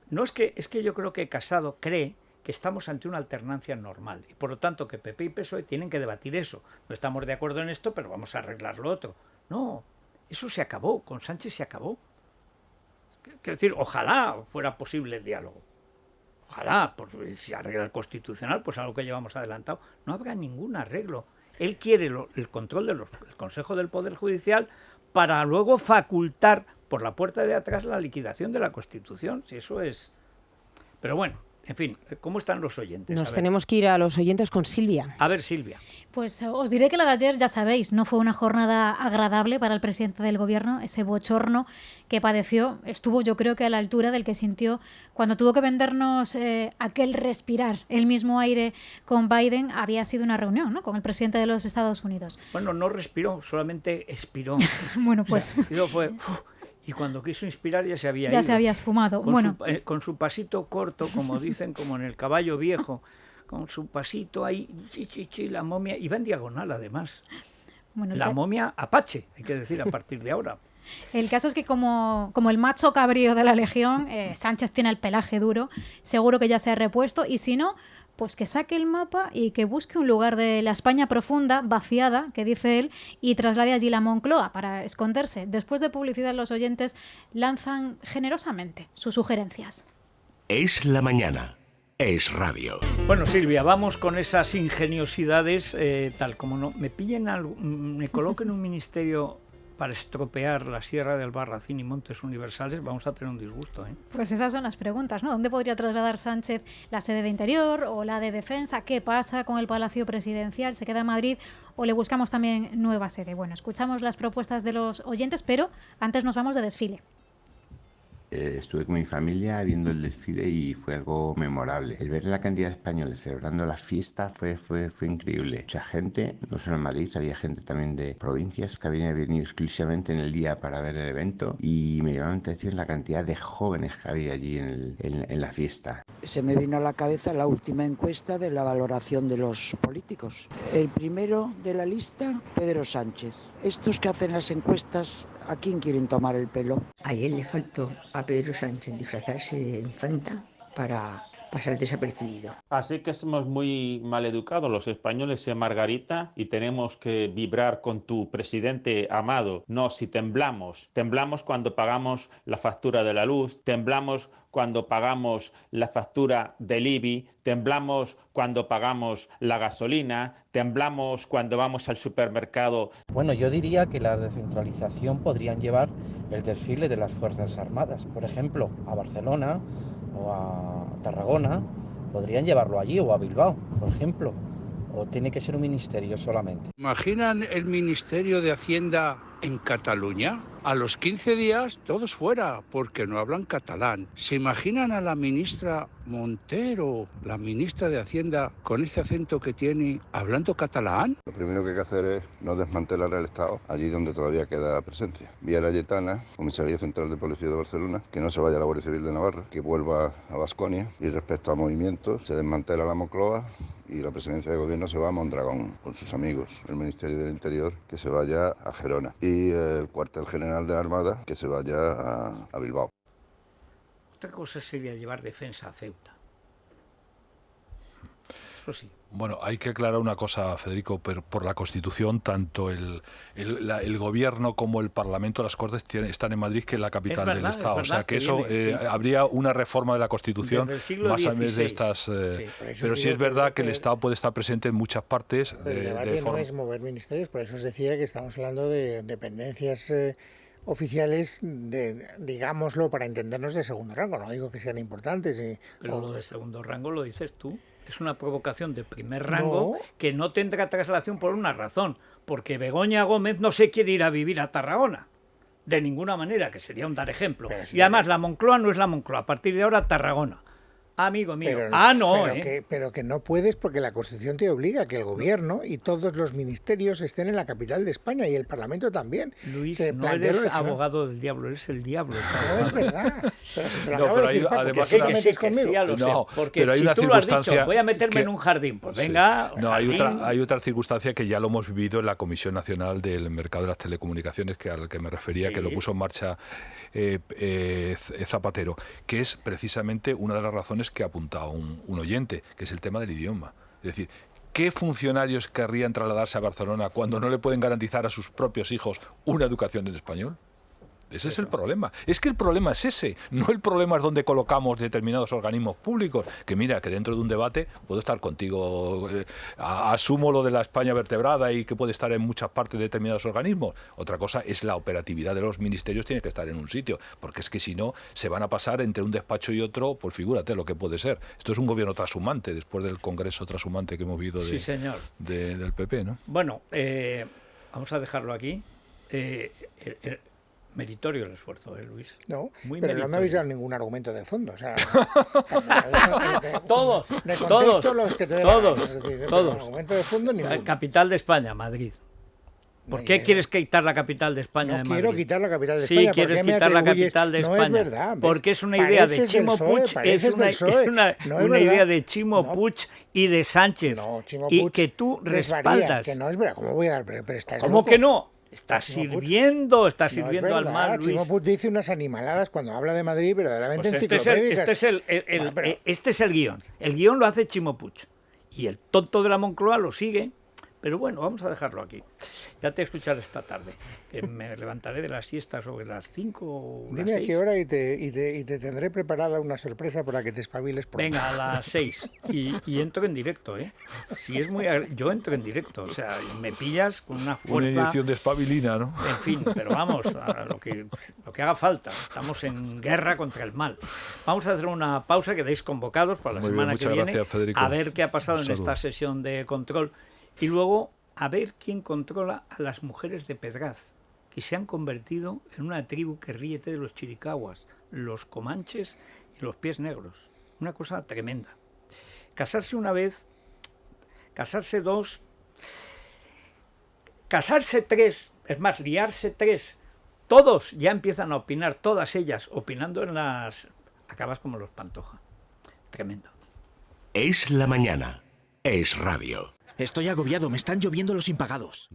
No es que yo creo que Casado cree que estamos ante una alternancia normal y por lo tanto que PP y PSOE tienen que debatir eso. No estamos de acuerdo en esto, pero vamos a arreglar lo otro. No, eso se acabó, con Sánchez se acabó. Quiero decir, ojalá fuera posible el diálogo. Ojalá, si se arregla el constitucional, pues algo que llevamos adelantado. No habrá ningún arreglo. Él quiere el control del Consejo del Poder Judicial para luego facultar por la puerta de atrás la liquidación de la Constitución. Si eso es... Pero bueno, en fin, ¿cómo están los oyentes? Nos tenemos que ir a los oyentes con Silvia. A ver, Silvia. Pues os diré que la de ayer, ya sabéis, no fue una jornada agradable para el presidente del gobierno. Ese bochorno que padeció estuvo, yo creo, que a la altura del que sintió cuando tuvo que vendernos aquel respirar el mismo aire con Biden. Había sido una reunión, ¿no?, con el presidente de los Estados Unidos. Bueno, no respiró, solamente expiró. Bueno, pues... O sea, fue... Y cuando quiso inspirar ya se había ido. Ya se había esfumado. Con su pasito corto, como dicen, como en el caballo viejo, con su pasito ahí, la momia, iba en diagonal además. Bueno, la momia apache, hay que decir, a partir de ahora. El caso es que como el macho cabrío de la Legión, Sánchez tiene el pelaje duro, seguro que ya se ha repuesto, y si no, pues que saque el mapa y que busque un lugar de la España profunda, vaciada, que dice él, y traslade allí la Moncloa para esconderse. Después de publicidad, los oyentes lanzan generosamente sus sugerencias. Es la mañana. Es radio. Bueno, Silvia, vamos con esas ingeniosidades, tal como no me me coloquen un ministerio para estropear la Sierra del Barracín y Montes Universales, vamos a tener un disgusto, ¿eh? Pues esas son las preguntas, ¿no? ¿Dónde podría trasladar Sánchez la sede de Interior o la de Defensa? ¿Qué pasa con el Palacio Presidencial? ¿Se queda en Madrid o le buscamos también nueva sede? Bueno, escuchamos las propuestas de los oyentes, pero antes nos vamos de desfile. Estuve con mi familia viendo el desfile y fue algo memorable. El ver la cantidad de españoles celebrando la fiesta fue increíble. Mucha gente, no solo en Madrid, había gente también de provincias que habían venido exclusivamente en el día para ver el evento y me llamó la atención la cantidad de jóvenes que había allí en la fiesta. Se me vino a la cabeza la última encuesta de la valoración de los políticos. El primero de la lista, Pedro Sánchez. Estos que hacen las encuestas, ¿a quién quieren tomar el pelo? Ayer le faltó a Pedro Sánchez disfrazarse de infanta para pasar desapercibido. Así que somos muy maleducados los españoles, Margarita, y tenemos que vibrar con tu presidente amado. No, si temblamos cuando pagamos la factura de la luz, temblamos cuando pagamos la factura del IBI, temblamos cuando pagamos la gasolina, temblamos cuando vamos al supermercado. Bueno, yo diría que la descentralización podrían llevar el desfile de las Fuerzas Armadas, por ejemplo, a Barcelona o a Tarragona, podrían llevarlo allí, o a Bilbao, por ejemplo, o tiene que ser un ministerio solamente. ¿Imaginan el Ministerio de Hacienda en Cataluña? A los 15 días todos fuera, porque no hablan catalán. ¿Se imaginan a la ministra Montero, la ministra de Hacienda, con ese acento que tiene, hablando catalán? Lo primero que hay que hacer es no desmantelar el Estado allí donde todavía queda presencia. Vía Lletana, Comisaría Central de Policía de Barcelona, que no se vaya a la Guardia Civil de Navarra, que vuelva a Baskonia. Y respecto a movimientos, se desmantela la Moncloa y la presidencia de gobierno se va a Mondragón con sus amigos. El Ministerio del Interior que se vaya a Gerona y el cuartel general de la Armada que se vaya a Bilbao. Otra cosa sería llevar defensa a Ceuta. Eso sí. Bueno, hay que aclarar una cosa, Federico, pero por la Constitución, tanto el Gobierno como el Parlamento, las Cortes están en Madrid, que es la capital del Estado. O sea, que eso habría una reforma de la Constitución más allá de estas... Sí, pero sí es verdad que el Estado puede estar presente en muchas partes. El debate no es mover ministerios, por eso os decía que estamos hablando de dependencias oficiales, digámoslo, para entendernos, de segundo rango. No digo que sean importantes. Pero lo de segundo rango lo dices tú. Es una provocación de primer rango que no tendrá traslación por una razón, porque Begoña Gómez no se quiere ir a vivir a Tarragona, de ninguna manera, que sería un dar ejemplo. Y además la Moncloa no es la Moncloa, a partir de ahora Tarragona. Amigo mío. Pero que no puedes porque la Constitución te obliga a que el gobierno y todos los ministerios estén en la capital de España y el Parlamento también. Luis, no eres abogado del diablo, eres el diablo. No es verdad. Pero si te lo No, acabo pero de decir, hay- Paco, además ¿por qué una- te metes conmigo? Sí, ya lo No, sé, porque pero hay si una tú lo has circunstancia dicho, voy a meterme que- en un jardín, pues Sí. venga. No, hay jardín. otra circunstancia que ya lo hemos vivido en la Comisión Nacional del Mercado de las Telecomunicaciones, que al que me refería, que lo puso en marcha Zapatero, que es precisamente una de las razones que ha apuntado un oyente, que es el tema del idioma. Es decir, ¿qué funcionarios querrían trasladarse a Barcelona cuando no le pueden garantizar a sus propios hijos una educación en español? Ese es el problema. Es que el problema es ese. No el problema es donde colocamos determinados organismos públicos. Que mira, que dentro de un debate puedo estar contigo. Asumo lo de la España vertebrada y que puede estar en muchas partes de determinados organismos. Otra cosa es la operatividad de los ministerios, tiene que estar en un sitio. Porque es que si no, se van a pasar entre un despacho y otro, pues figúrate lo que puede ser. Esto es un gobierno trashumante, después del Congreso trashumante que hemos vivido Sí, señor. del PP, ¿no? Bueno, vamos a dejarlo aquí. Meritorio el esfuerzo, Luis. No, Muy pero no me meritorio. habéis dado ningún argumento de fondo. O sea, Todos, de contexto todos, los que te dé la todos, gana, es decir, pero todos. argumento de fondo ninguno. Capital de España, Madrid. ¿Por qué quieres quitar la capital de España de No Madrid? quiero quitar la capital de Sí, España. ¿por quieres qué me quitar la atribuyes? capital de No España. es verdad. ¿ves? Porque es una idea de Pareces del Chimo PSOE, Puig, pareces del PSOE. No es una verdad. idea de Chimo No. Puig y de Sánchez. No, Chimo y Puig que tú desvaría, respaldas. que no es verdad. ¿Cómo voy a dar? Pero estás ¿Cómo loco. que no? Estás Chimo Puig. sirviendo No es al verdad. mal, Luis. Chimo Puig dice unas animaladas cuando habla de Madrid verdaderamente Pues enciclopédicas. este es el guión. El guión lo hace Chimo Puig. Y el tonto de la Moncloa lo sigue. Pero bueno, vamos a dejarlo aquí. Ya te escucharé esta tarde, que me levantaré de la siesta sobre las 5 o las Dime a 6. qué hora y te tendré preparada una sorpresa para que te espabiles pronto. Venga, a las 6. Y entro en directo, ¿eh? Si es muy yo entro en directo. O sea, me pillas con una fuerza. Una inyección de espabilina, ¿no? En fin, pero vamos, a lo que haga falta. Estamos en guerra contra el mal. Vamos a hacer una pausa, quedáis convocados para la Muy bien, semana que muchas viene. gracias, Federico. A ver qué ha pasado Un en saludo. esta sesión de control. Y luego a ver quién controla a las mujeres de Pedraz, que se han convertido en una tribu que ríete de los chiricahuas, los comanches y los pies negros. Una cosa tremenda. Casarse una vez, casarse dos, casarse tres, es más, liarse tres, todos ya empiezan a opinar, todas ellas opinando en las... Acabas como los Pantoja. Tremendo. Es la mañana. Es radio. Estoy agobiado, me están lloviendo los impagados.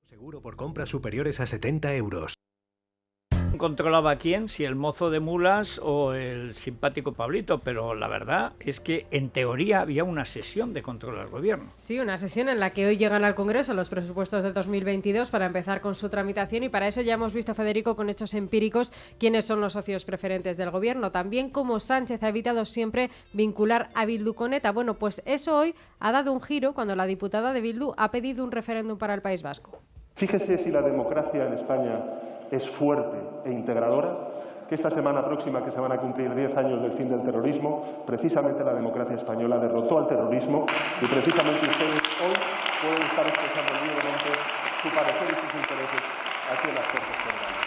Seguro por compras superiores a 70 euros. Controlaba a quién, si el mozo de mulas o el simpático Pablito, pero la verdad es que en teoría había una sesión de control al gobierno. Sí, una sesión en la que hoy llegan al Congreso los presupuestos de 2022 para empezar con su tramitación, y para eso ya hemos visto, Federico, con hechos empíricos quiénes son los socios preferentes del gobierno, también cómo Sánchez ha evitado siempre vincular a Bildu con ETA. Bueno, pues eso hoy ha dado un giro cuando la diputada de Bildu ha pedido un referéndum para el País Vasco. Fíjese si la democracia en España es fuerte e integradora, que esta semana próxima, que se van a cumplir 10 años del fin del terrorismo, precisamente la democracia española derrotó al terrorismo, y precisamente ustedes hoy pueden estar expresando libremente su parecer y sus intereses aquí en las Cortes Generales.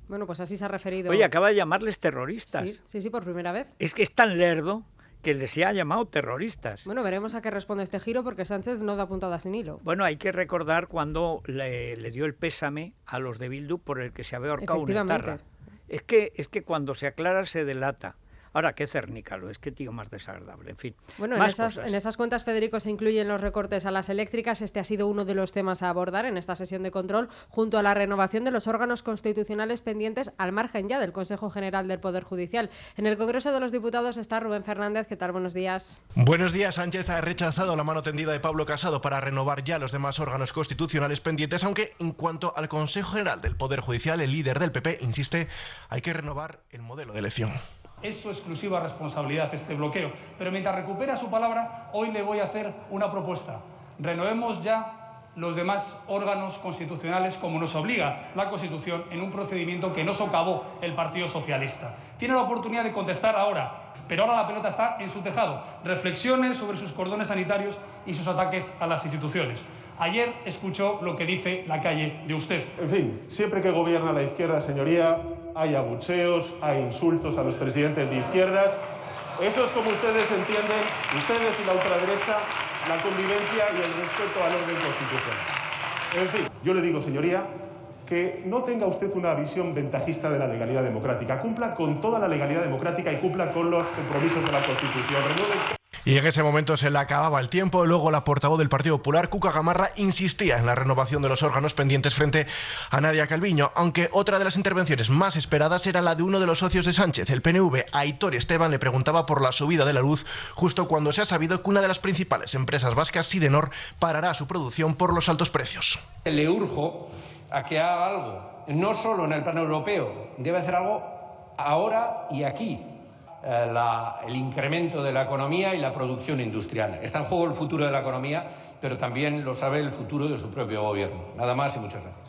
Bueno, pues así se ha referido. Oye, acaba de llamarles terroristas. Sí, por primera vez. Es que es tan lerdo que les ha llamado terroristas. Bueno, veremos a qué responde este giro, porque Sánchez no da puntada sin hilo. Bueno, hay que recordar cuando le dio el pésame a los de Bildu por el que se había ahorcado un etarra. Es que cuando se aclara se delata. Ahora, qué cernícalo, es que tío más desagradable, en fin. Bueno, en esas cuentas, Federico, se incluyen los recortes a las eléctricas. Este ha sido uno de los temas a abordar en esta sesión de control, junto a la renovación de los órganos constitucionales pendientes al margen ya del Consejo General del Poder Judicial. En el Congreso de los Diputados está Rubén Fernández. ¿Qué tal? Buenos días. Buenos días. Sánchez ha rechazado la mano tendida de Pablo Casado para renovar ya los demás órganos constitucionales pendientes, aunque en cuanto al Consejo General del Poder Judicial, el líder del PP insiste, hay que renovar el modelo de elección. Es su exclusiva responsabilidad este bloqueo. Pero mientras recupera su palabra, hoy le voy a hacer una propuesta. Renovemos ya los demás órganos constitucionales como nos obliga la Constitución en un procedimiento que no socavó el Partido Socialista. Tiene la oportunidad de contestar ahora, pero ahora la pelota está en su tejado. Reflexione sobre sus cordones sanitarios y sus ataques a las instituciones. Ayer escuchó lo que dice la calle de usted. En fin, siempre que gobierna la izquierda, señoría, hay abucheos, hay insultos a los presidentes de izquierdas. Eso es como ustedes entienden, ustedes y la ultraderecha, la convivencia y el respeto al orden constitucional. En fin, yo le digo, señoría, que no tenga usted una visión ventajista de la legalidad democrática. Cumpla con toda la legalidad democrática y cumpla con los compromisos de la Constitución. Y en ese momento se le acababa el tiempo. Luego la portavoz del Partido Popular, Cuca Gamarra, insistía en la renovación de los órganos pendientes frente a Nadia Calviño, aunque otra de las intervenciones más esperadas era la de uno de los socios de Sánchez, el PNV. Aitor Esteban le preguntaba por la subida de la luz justo cuando se ha sabido que una de las principales empresas vascas, Sidenor, parará su producción por los altos precios. Le urjo a que haga algo, no solo en el plano europeo, debe hacer algo ahora y aquí. El incremento de la economía y la producción industrial. Está en juego el futuro de la economía, pero también lo sabe el futuro de su propio gobierno. Nada más y muchas gracias.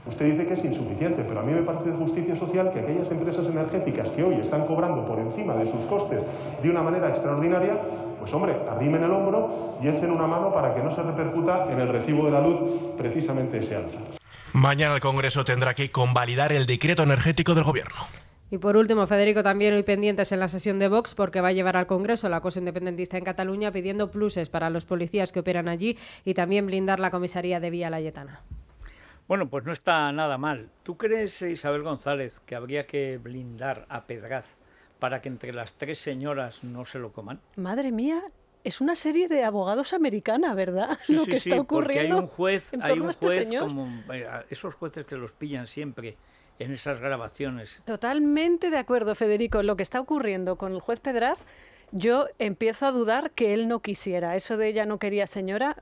Usted dice que es insuficiente, pero a mí me parece de justicia social que aquellas empresas energéticas que hoy están cobrando por encima de sus costes de una manera extraordinaria, pues hombre, arrimen el hombro y echen una mano para que no se repercuta en el recibo de la luz precisamente ese alza. Mañana el Congreso tendrá que convalidar el decreto energético del Gobierno. Y por último, Federico, también hoy pendientes en la sesión de Vox, porque va a llevar al Congreso la cosa independentista en Cataluña pidiendo pluses para los policías que operan allí y también blindar la comisaría de Vía Laietana. Bueno, pues no está nada mal. ¿Tú crees, Isabel González, que habría que blindar a Pedraz para que entre las tres señoras no se lo coman? Madre mía, es una serie de abogados americana, ¿verdad? Sí, lo que está ocurriendo. Porque hay un juez señor. como esos jueces que los pillan siempre en esas grabaciones. Totalmente de acuerdo, Federico. Lo que está ocurriendo con el juez Pedraz, yo empiezo a dudar que él no quisiera. Eso de ella no quería señora,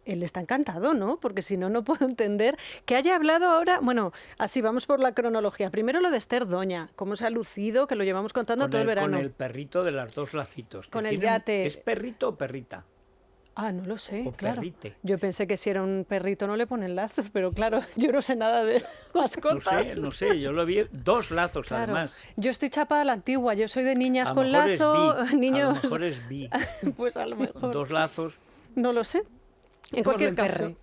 él está encantado, ¿no? Porque si no, no puedo entender que haya hablado ahora... Bueno, así vamos por la cronología. Primero lo de Esther Doña, cómo se ha lucido, que lo llevamos contando todo el verano. Con el perrito de las dos lacitos. Con el yate. ¿Es perrito o perrita? Ah, no lo sé, o claro. Perrite. Yo pensé que si era un perrito no le ponen lazos, pero claro, yo no sé nada de mascotas. No sé, yo lo vi dos lazos claro. Además. Yo estoy chapada a la antigua, yo soy de niñas con lazo, niños... A lo mejor es bi. Pues a lo mejor. Dos lazos. No lo sé. En cualquier caso,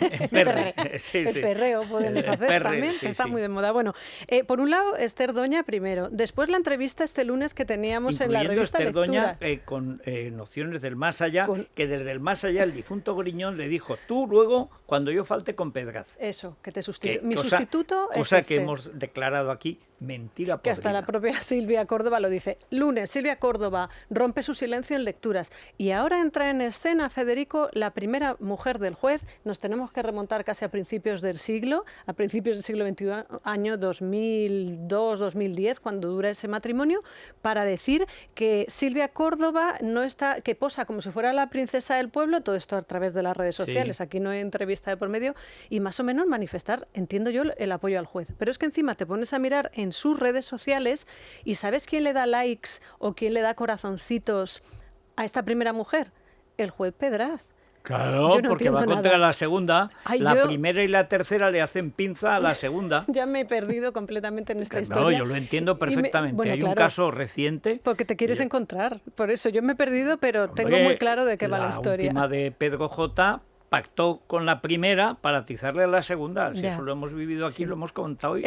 el perreo podemos hacer también, que está muy de moda. Bueno, por un lado, Esther Doña primero. Después la entrevista este lunes que teníamos en la revista Esther Lecturas. Doña con nociones del más allá, que desde el más allá el difunto Griñón le dijo, tú luego, cuando yo falte con Pedraz. Eso, que te sustituyo. Mi sustituto es cosa que hemos declarado aquí, mentira podrida. Que hasta la propia Silvia Córdoba lo dice. Lunes, Silvia Córdoba rompe su silencio en Lecturas. Y ahora entra en escena, Federico, la primera mujer del juez, nos tenemos que remontar casi a principios del siglo XXI, año 2002, 2010, cuando dura ese matrimonio, para decir que Silvia Córdoba que posa como si fuera la princesa del pueblo, todo esto a través de las redes sociales, aquí no hay entrevista de por medio, y más o menos manifestar, entiendo yo, el apoyo al juez. Pero es que encima te pones a mirar en sus redes sociales y ¿sabes quién le da likes o quién le da corazoncitos a esta primera mujer? El juez Pedraz. Claro, porque va contra la segunda. Primera y la tercera le hacen pinza a la segunda. Ya me he perdido completamente en esta historia. No, yo lo entiendo perfectamente. Hay un caso reciente. Porque te quieres encontrar. Por eso yo me he perdido, pero tengo muy claro de qué va la historia. La última de Pedro J. pactó con la primera para atizarle a la segunda. Si eso lo hemos vivido aquí, lo hemos contado y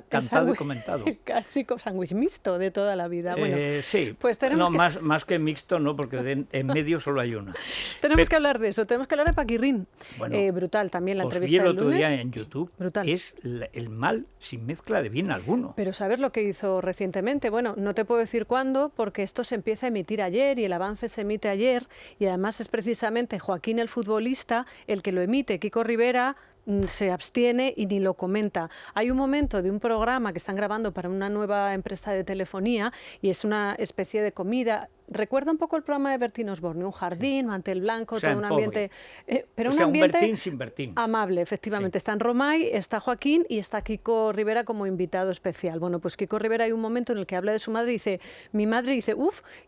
cantado y comentado. El clásico sándwich mixto de toda la vida. Bueno, sí, pues tenemos más que mixto no, porque en medio solo hay una. Tenemos que hablar de eso, tenemos que hablar de Paquirrín. Bueno, brutal también la entrevista del lunes. Os vi el otro día en YouTube. Brutal. Es el mal sin mezcla de bien alguno. Pero ¿sabes lo que hizo recientemente? Bueno, no te puedo decir cuándo, porque esto se empieza a emitir ayer y el avance se emite ayer, y además es precisamente Joaquín el futbolista el que lo emite. Kiko Rivera se abstiene y ni lo comenta. Hay un momento de un programa que están grabando para una nueva empresa de telefonía y es una especie de comida. Recuerda un poco el programa de Bertín Osborne, un jardín, mantel blanco, todo un ambiente... pero un ambiente Bertín sin Bertín. Amable, efectivamente. Sí. Está en Romay, está Joaquín y está Kiko Rivera como invitado especial. Bueno, pues Kiko Rivera hay un momento en el que habla de su madre y dice, mi madre,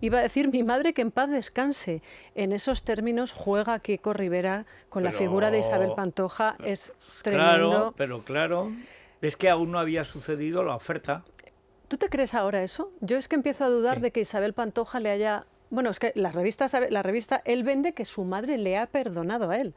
iba a decir mi madre que en paz descanse. En esos términos juega Kiko Rivera con la figura de Isabel Pantoja, es tremendo. Claro, es que aún no había sucedido la oferta. ¿Tú te crees ahora eso? Yo es que empiezo a dudar de que Isabel Pantoja le haya... Bueno, es que la revista él vende que su madre le ha perdonado a él.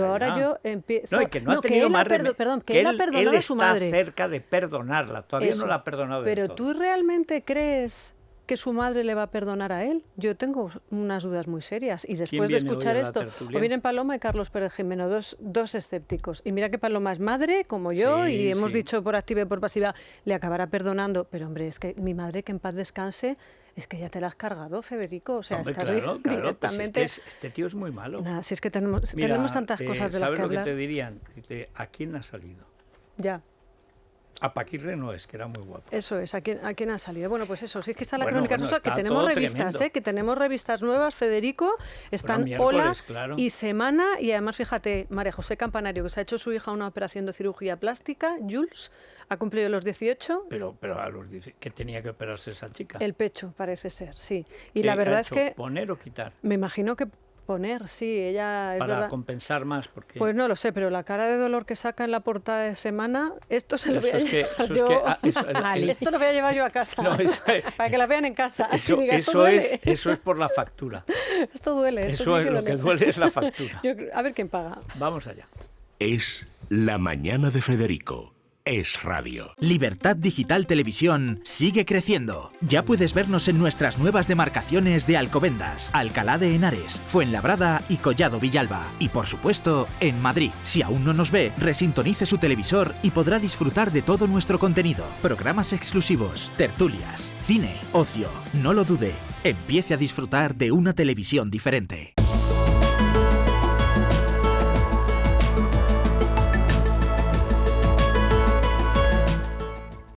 Ahora yo empiezo... No, y que no ha tenido más perdón, que él ha perdonado a su madre. Él está cerca de perdonarla, todavía no la ha perdonado del Pero todo. ¿tú realmente crees que su madre le va a perdonar a él? Yo tengo unas dudas muy serias. Y después de escuchar esto, o vienen Paloma y Carlos Pérez Jimeno, dos escépticos. Y mira que Paloma es madre, como yo, y hemos dicho por activa y por pasiva, le acabará perdonando. Pero hombre, es que mi madre, que en paz descanse, es que ya te la has cargado, Federico. O sea, estás directamente... Pues este tío es muy malo. Nada, si es que tenemos tantas cosas de las que hablar. ¿Sabes lo que te dirían? Dice, ¿a quién ha salido? Ya. A Paquirre no es, que era muy guapo. Eso es, ¿a quién ha salido? Bueno, pues eso, sí es que está la crónica rosa, que tenemos revistas, que tenemos revistas nuevas, Federico, están Hola y Semana, y además, fíjate, María José Campanario, que se ha hecho su hija una operación de cirugía plástica, Jules, ha cumplido los 18. Pero a los 18, ¿qué tenía que operarse esa chica? El pecho, parece ser, sí. Y la verdad es que... ¿Poner o quitar? Me imagino que poner, sí, ella es para verdad. Compensar más, porque... Pues no lo sé, pero la cara de dolor que saca en la portada de Semana, esto se lo voy a llevar yo. Esto lo voy a llevar yo a casa, para que la vean en casa. Eso es por la factura. Esto duele. Eso es lo que duele, es la factura. A ver quién paga. Vamos allá. Es La Mañana de Federico. Es Radio. Libertad Digital Televisión sigue creciendo. Ya puedes vernos en nuestras nuevas demarcaciones de Alcobendas, Alcalá de Henares, Fuenlabrada y Collado Villalba. Y por supuesto, en Madrid. Si aún no nos ve, resintonice su televisor y podrá disfrutar de todo nuestro contenido. Programas exclusivos, tertulias, cine, ocio. No lo dude. Empiece a disfrutar de una televisión diferente.